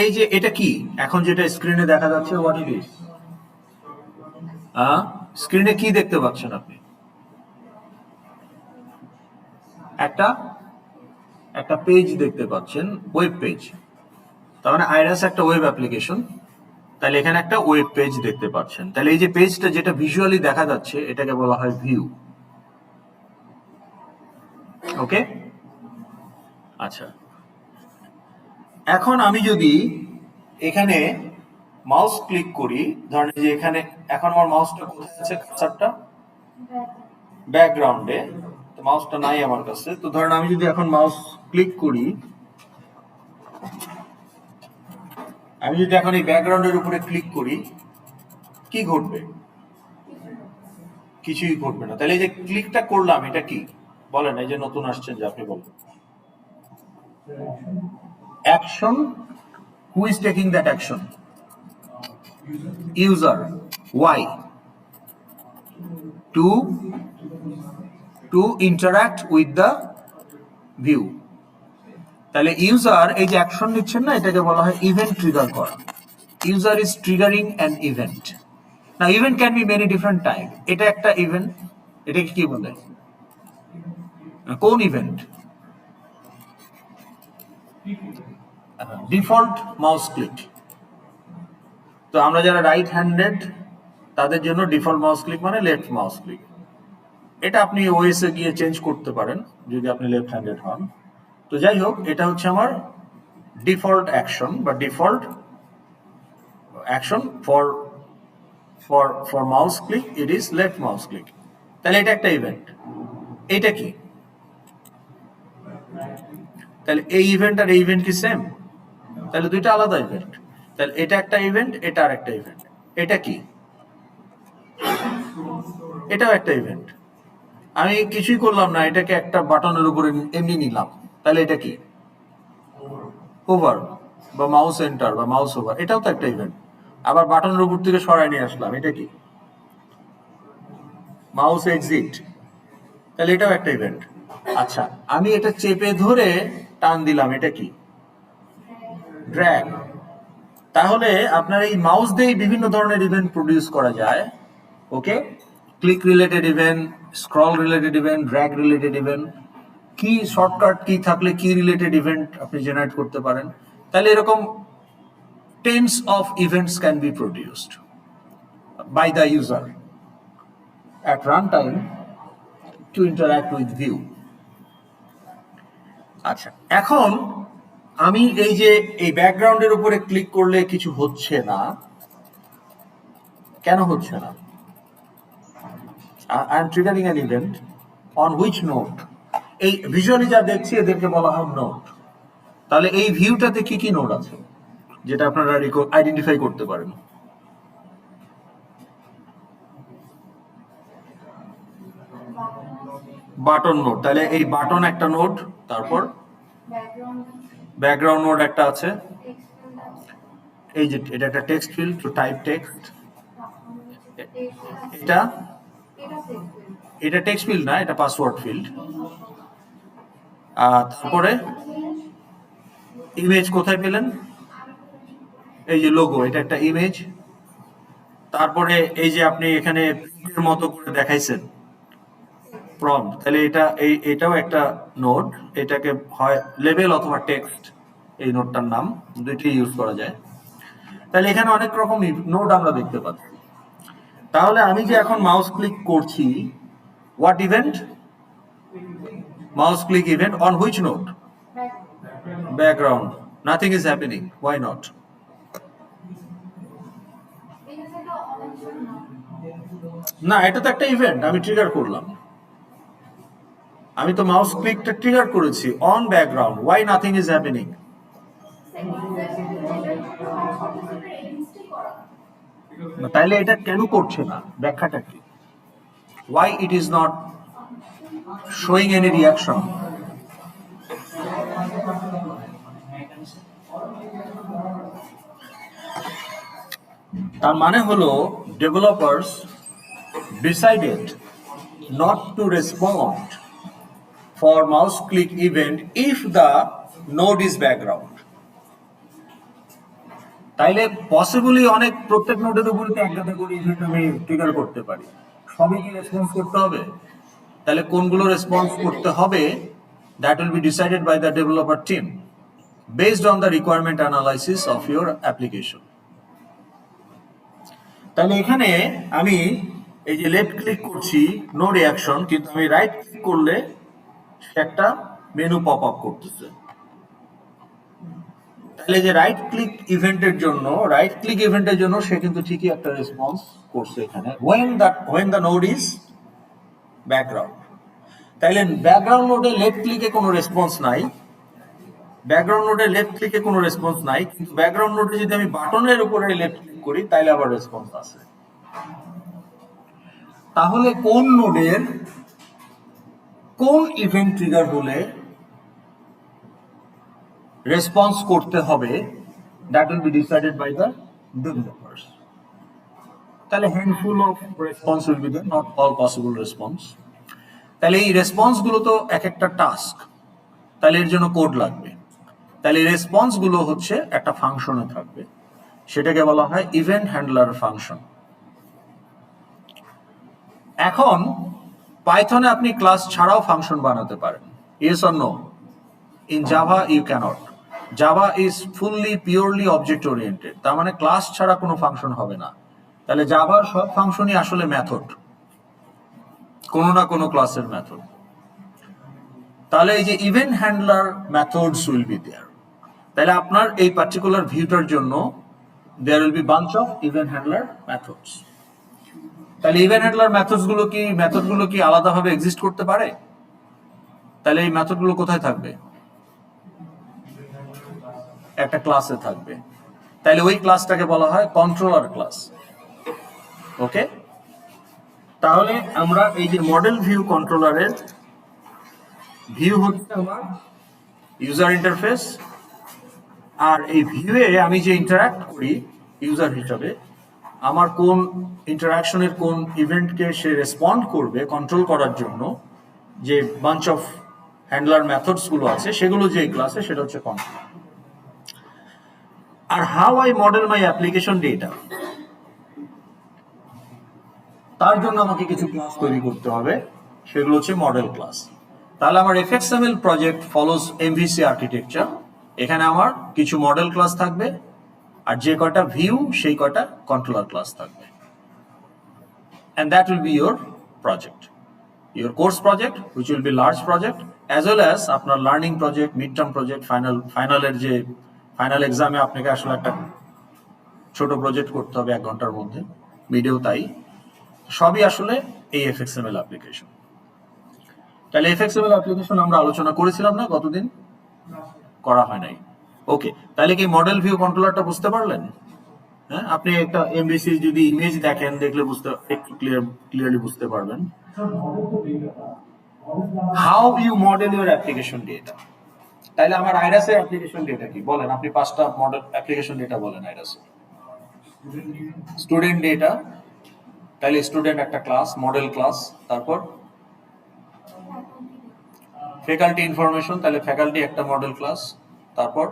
এই যে এটা কি এখন যেটা স্ক্রিনে দেখা যাচ্ছে, হোয়াট ইট ইজ? স্ক্রিনে কি দেখতে পাচ্ছেন আপনি? একটা একটা পেজ দেখতে পাচ্ছেন, ওয়েব পেজ। তার মানে আইরাস একটা ওয়েব অ্যাপ্লিকেশন। তাহলে এখানে একটা ওয়েব পেজ দেখতে পাচ্ছেন। তাহলে এই যে পেজটা যেটা ভিজুয়ালি দেখা যাচ্ছে, এটাকে বলা হয় ভিউ। ওকে, আচ্ছা। এখন আমি যদি এখানে মাউস ক্লিক করি, ধরেন যে এখানে এখন আমার মাউসটা কোথায় আছে, কার্সারটা ব্যাকগ্রাউন্ডে, তো মাউসটা নাই আমার কাছে। তো ধরেন আমি যদি এখন মাউস ক্লিক করি, আমি যদি এখন এই ব্যাকগ্রাউন্ডের উপরে ক্লিক করি, কি ঘটবে? কিছুই ঘটবে না। তাহলে এই যে ক্লিকটা করলাম, এটা কি বলেন? এই যে নতুন আসছেন, যে আপনি বলেন। Action, who is taking that action? User. Why? To to interact with the view. তাহলে ইউজার এই যে অ্যাকশন নিচ্ছেন না, এটাকে বলা হয় ইভেন্ট ট্রিগার করা। User is triggering an event. না, event can be many different type. এটা একটা ইভেন্ট। এটাকে কি বলে? কোন ইভেন্ট? Default mouse click. তো আমরা যারা রাইট হ্যান্ডেড, তাদের জন্য ডিফল্ট মাউস ক্লিক মানে লেফট মাউস ক্লিক। এটা আপনি ওএস এ গিয়ে চেঞ্জ করতে পারেন যদি আপনি লেফট হ্যান্ডেড হন। তো যাই হোক, এটা হচ্ছে আমার ডিফল্ট অ্যাকশন বা default action for for mouse click, it is left mouse click. তাহলে এটা একটা ইভেন্ট। এটা কি? তাহলে এই ইভেন্ট আর এই ইভেন্ট কি সেম? তাহলে দুইটা আলাদা ইভেন্ট। তাহলে এটা একটা ইভেন্ট, এটা আর একটা ইভেন্ট। এটা কি? এটাও একটা ইভেন্ট। আমি কিছুই করলাম না, এটাকে একটা বাটনের উপরে এমনি নিলাম। তাহলে এটা কি? ওভার বা মাউস এন্টার বা মাউস ওভার, এটাও তো একটা ইভেন্ট। আবার বাটনের উপর থেকে সরাই নিয়ে আসলাম, এটা কি? Mouse exit. তাহলে এটাও একটা ইভেন্ট। আচ্ছা, আমি এটা চেপে ধরে টান দিলাম, এটা কি? ড্র্যাগ। তাহলে আপনার এই মাউস দিয়ে বিভিন্ন ধরনের ইভেন্ট প্রডিউস করা যায়। Okay, click related event, scroll related event, drag related event, কি শর্টকাট কি থাকলে কি রিলেটেড ইভেন্ট আপনি জেনারেট করতে পারেন। তাহলে এরকম tens of events can be produced by the user at runtime to interact with view. আচ্ছা, এখন আমি এই যে এই ব্যাকগ্রাউন্ডের উপরে ক্লিক করলে কিছু হচ্ছে না, কেন হচ্ছে না? I am triggering an event on which node? এই ভিজুয়ালি যা দেখছি এদেরকে বলা হয় নোড। তাহলে এই ভিউটাতে কি কি নোড আছে যেটা আপনারা আইডেন্টিফাই করতে পারেন? Button node. তাহলে এই বাটন একটা নোড, তারপর ব্যাকগ্রাউন্ড নোড একটা আছে। এই যে এটা একটা text field, to type text. এটা এটা টেক্সট ফিল্ড না, এটা পাসওয়ার্ড ফিল্ড। তারপরে ইমেজ কোথায় পেলেন? এই যে লোগো, এটা একটা ইমেজ। তারপরে এই যে আপনি এখানে প্রিন্টের মতো করে দেখাইছেন, প্রম্পট, তাহলে এটাও একটা নোড, এটাকে হয় লেবেল অথবা টেক্সট, এই নোডটার নাম দুইটি ইউজ করা যায়। তাহলে এখানে অনেক রকম নোড আমরা দেখতে পাচ্ছি। তাহলে আমি যে এখন মাউস ক্লিক করছি, what event? Mouse click event on which node? Background. Nothing is happening, why not? না, এটা তো একটা ইভেন্ট, আমি ট্রিগার করলাম। আমি তো মাউস ক্লিকটা ট্রিগার করেছি on background, why nothing is happening? তাইলে এটা কেন করছে না, ব্যাখ্যাটা কি? Why it is not showing any reaction? তার মানে হলো developers decided not to respond for mouse click event if the node is background. তাইলে পসিবলি অনেক প্রত্যেক নোডের উপরে তো একটা করে ইভেন্ট আমি ট্রিগার করতে পারি, সবই কি রেসপন্স করতে হবে? তাহলে কোনগুলো রেসপন্স করতে হবে, that will be decided by the developer team based on the requirement analysis of your application. তাহলে এখানে আমি এই যে লেফট ক্লিক করছি, নো রিয়াকশন, কিন্তু আমি রাইট ক্লিক করলে একটা মেনু পপ আপ করতেছে। তাহলে যে রাইট ক্লিক ইভেন্টের জন্য সে কিন্তু ঠিকই একটা রেসপন্স করছে এখানে, when the node is background. তাইলে ব্যাকগ্রাউন্ড নোডে লেফট ক্লিকে কোনো রেসপন্স নাই, কিন্তু ব্যাকগ্রাউন্ড নোডে যদি আমি বাটনের উপরে লেফট ক্লিক করি তাইলে আবার রেসপন্স আছে। তাহলে কোন নোডের কোন ইভেন্ট ট্রিগার হলে রেসপন্স করতে হবে, that will be decided by the developers. তাহলে handful of response will be there, not all possible response. তাহলে এই রেসপন্স গুলো তো এক একটা টাস্ক, তাহলে এর জন্য কোড লাগবে। তাহলে রেসপন্স গুলো হচ্ছে একটা ফাংশনে থাকবে, সেটাকে বলা হয় ইভেন্ট হ্যান্ডলার ফাংশন। এখন পাইথনে আপনি ক্লাস ছাড়াও ফাংশন বানাতে পারেন, yes or no? In Java you can't. Java is fully purely object oriented, তার মানে ক্লাস ছাড়া কোনো ফাংশন হবে না। তাহলে জাভার সব ফাংশনই আসলে মেথড, কোনো না কোনো ক্লাসের মেথড। তাহলে এই যে event handler methods will be there, তাহলে আপনার এই পার্টিকুলার ভিউটার জন্য there will be bunch of event handler methods. তাহলে ইভেন্ট হ্যান্ডলার মেথডগুলো কি আলাদাভাবে এক্সিস্ট করতে পারে? তাহলে এই মেথডগুলো কোথায় থাকবে? একটা ক্লাসে থাকবে। তাহলে ওই ক্লাসটাকে বলা হয় কন্ট্রোলার ক্লাস। ওকে, তাহলে আমরা এই যে মডেল ভিউ কন্ট্রোলারের ভিউ হচ্ছে আমার ইউজার ইন্টারফেস, আর এই ভিউয়ে আমি যে ইন্টারঅ্যাক্ট করি ইউজার হিসাবে, আমার কোন ইন্টারাকশনের কোন ইভেন্টকে সে রেসপন্ড করবে কন্ট্রোল করার জন্য যে বাঞ্চ অফ হ্যান্ডলার মেথডস গুলো আছে, সেগুলো যে ক্লাসে, সেটা হচ্ছে কন্ট্রোল। আর how I model my application data, তার জন্য আমাকে কিছু ক্লাস তৈরি করতে হবে, সেগুলো হচ্ছে মডেল ক্লাস। তাহলে আমার এফএক্সএমএল প্রজেক্ট ফলোজ এমভিসি আর্কিটেকচার। এখানে আমার কিছু মডেল ক্লাস থাকবে, আর যে কয়টা ভিউ সেই কয়টা কন্ট্রোলার ক্লাস থাকবে। And that will be your project, your course project, which will be large project, as well as আপনার learning project, mid term project, ফাইনালের যে ফাইনাল এক্সামে আপনাকে আসলে একটা ছোট প্রজেক্ট করতে হবে 1 ঘন্টার মধ্যে, মিডেও তাই। সবই আসলে এই এফএক্সএমএল অ্যাপ্লিকেশন। তাহলে এফএক্সএমএল অ্যাপ্লিকেশন আমরা আলোচনা করেছিলাম না গতদিন? করা হয় নাই। ওকে, তাহলে কি মডেল ভিউ কন্ট্রোলারটা বুঝতে পারলেন? হ্যাঁ, আপনি একটা এমভিসি যদি ইমেজ দেখেন, দেখলে একটু ক্লিয়ারলি বুঝতে পারবেন how you model your application data. তাহলে আমার আইরাসের অ্যাপ্লিকেশন ডেটা কি বলেন আপনি? 5টা মডেল অ্যাপ্লিকেশন ডেটা বলেন আইরাসের। স্টুডেন্ট ডেটা, তাহলে স্টুডেন্ট একটা ক্লাস, মডেল ক্লাস। তারপর ফ্যাকাল্টি ইনফরমেশন, তাহলে ফ্যাকাল্টি একটা মডেল ক্লাস। তারপর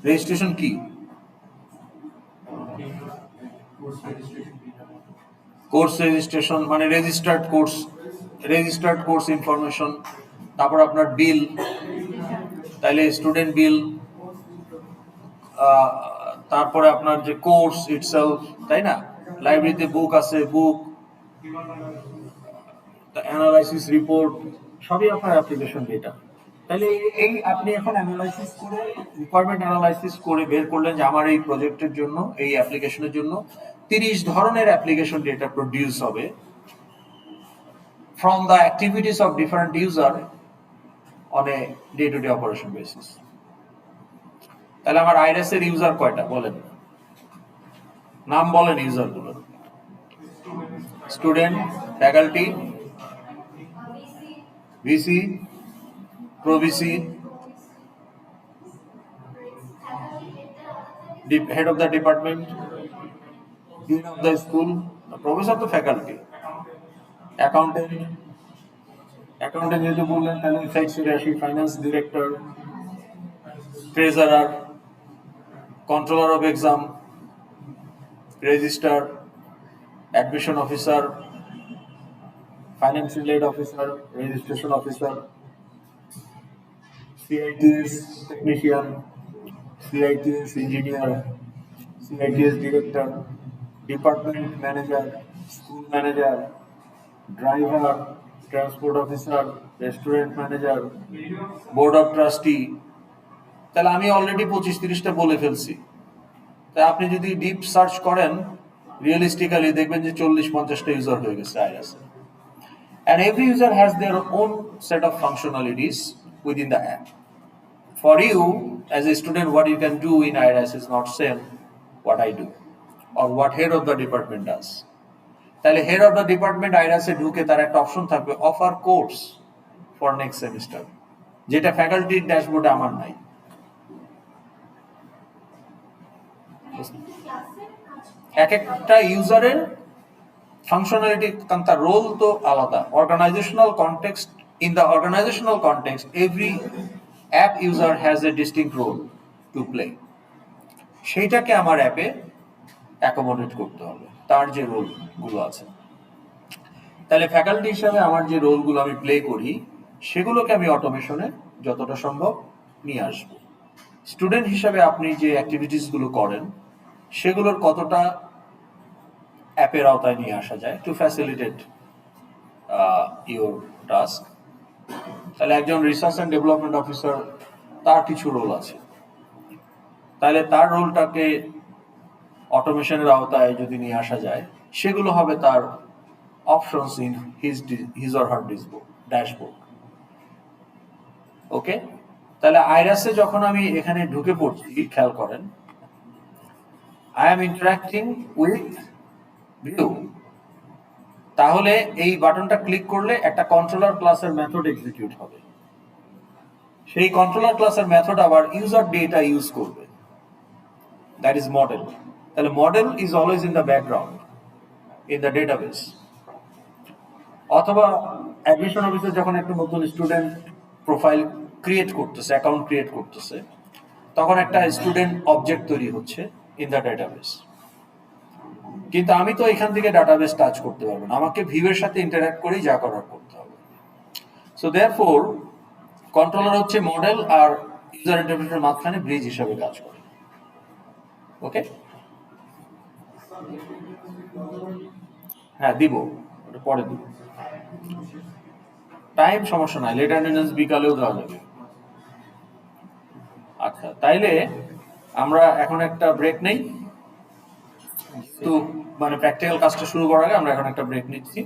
রেজিস্ট্রেশন কি? কোর্স রেজিস্ট্রেশন মানে রেজিস্টার্ড কোর্স ইনফরমেশন, তারপর আপনার বিল, তাইলে স্টুডেন্ট বিল, তারপরে আপনার যে কোর্স ইটসেলফ, তাই না, লাইব্রেরিতে বুক আছে, বুক, অ্যানালাইসিস রিপোর্ট, সবই আপনার অ্যাপ্লিকেশন ডেটা। তাহলে এই আপনি এখন অ্যানালাইসিস করে, রিকোয়ারমেন্ট অ্যানালাইসিস করে বের করলেন যে আমার এই প্রজেক্টের জন্য, এই অ্যাপ্লিকেশনের জন্য 30 ধরনের অ্যাপ্লিকেশন ডেটা প্রডিউস হবে from the activities of different user on a day-to-day operation basis. তাহলে আমার আইরাস এর ইউজার কয়টা বলেন, নাম বলেন ইউজার গুলো। Student, faculty, VC, pro VC, head of the department, dean of the school, professor তো ফ্যাকাল্টি, অ্যাকাউন্টেন্ট, অ্যাকাউন্টেন্ট যেহেতু বললেন তাহলে সাইড চলে আসি, finance director, treasurer, controller of exam, registrar, admission officer, financial aid officer, registration officer, CITS technician, CITS engineer, CITS director, department manager, school manager, driver, transport officer, restaurant manager, board of trustee. তাহলে আমি already 25-30টা বলে ফেলছি। তাই আপনি যদি deep search করেন realistically দেখবেন যে 40-50টা ইউজার হয়ে গেছে আইরাসে। And every user has their own set of functionalities within the app. For you, as a student, what you can do in IRAS is not same what I do or what head of the department does. তাহলে head of the department আইরাসে ঢুকে তার একটা option থাকবে offer course for next semester, যেটা ফ্যাকাল্টির ড্যাশবোর্ডে আমার নাই। এক একটা ইউজারের ফাংশনালিটি, কারণ তার রোল তো আলাদা। Organisational context, in the organisational context every app user has a distinct role to play. সেইটাকে আমার অ্যাপে অ্যাকোমোডেট করতে হবে, তার যে রোলগুলো আছে। তাহলে ফ্যাকাল্টি হিসাবে আমার যে রোলগুলো আমি প্লে করি সেগুলোকে আমি অটোমেশনে যতটা সম্ভব নিয়ে আসব। স্টুডেন্ট হিসাবে আপনি যে অ্যাক্টিভিটিসগুলো করেন সেগুলোর কতটা অ্যাপের আওতায় নিয়ে আসা যায় টু ফ্যাসিলিটেট ইউর টাস্ক। তাহলে একজন রিসার্চ অ্যান্ড ডেভেলপমেন্ট অফিসার, তার কিছু রোল আছে, তাহলে তার রোলটাকে অটোমেশনের আওতায় যদি নিয়ে আসা যায় সেগুলো হবে তার options in his or her dashboard. Okay, তাহলে আইরাসে যখন আমি এখানে ঢুকে পড়ছি, খেয়াল করেন I am interacting with view. তাহলে এই বাটনটা ক্লিক করলে একটা কন্ট্রোলার ক্লাসের মেথড এক্সিকিউট হবে। সেই কন্ট্রোলার ক্লাসের মেথড আবার ইউজার ডেটা ইউজ করবে, দ্যাট ইজ মডেল। তাহলে model is always in the background in the database. অথবা অ্যাডমিশন অফিসার যখন একটা নতুন স্টুডেন্ট প্রোফাইল ক্রিয়েট করতেছে, অ্যাকাউন্ট ক্রিয়েট করতেছে, তখন একটা স্টুডেন্ট অবজেক্ট তৈরি হচ্ছে ইন দ্য ডেটাবেস। কিন্তু আমি তো এখান থেকে ডাটাবেস টাচ করতে পারবো না, আমাকে ভিউয়ের সাথে ইন্টারঅ্যাক্ট করেই যা করার করতে হবে। সো দেয়ারফোর কন্ট্রোলার হচ্ছে মডেল আর ইউজার ইন্টারফেসের মাঝখানে ব্রিজ হিসাবে কাজ করে। ওকে, হ্যাঁ দিব, ওটা পরে দিব, টাইম সমস্যা নাই, লেট অ্যাটেন্ডেন্স বিকালেও দেওয়া যাবে। আচ্ছা, তাইলে আমরা এখন একটা ব্রেক নেই, তো মানে প্র্যাকটিক্যাল কাজটা শুরু করার আগে আমরা এখন একটা ব্রেক নিচ্ছি।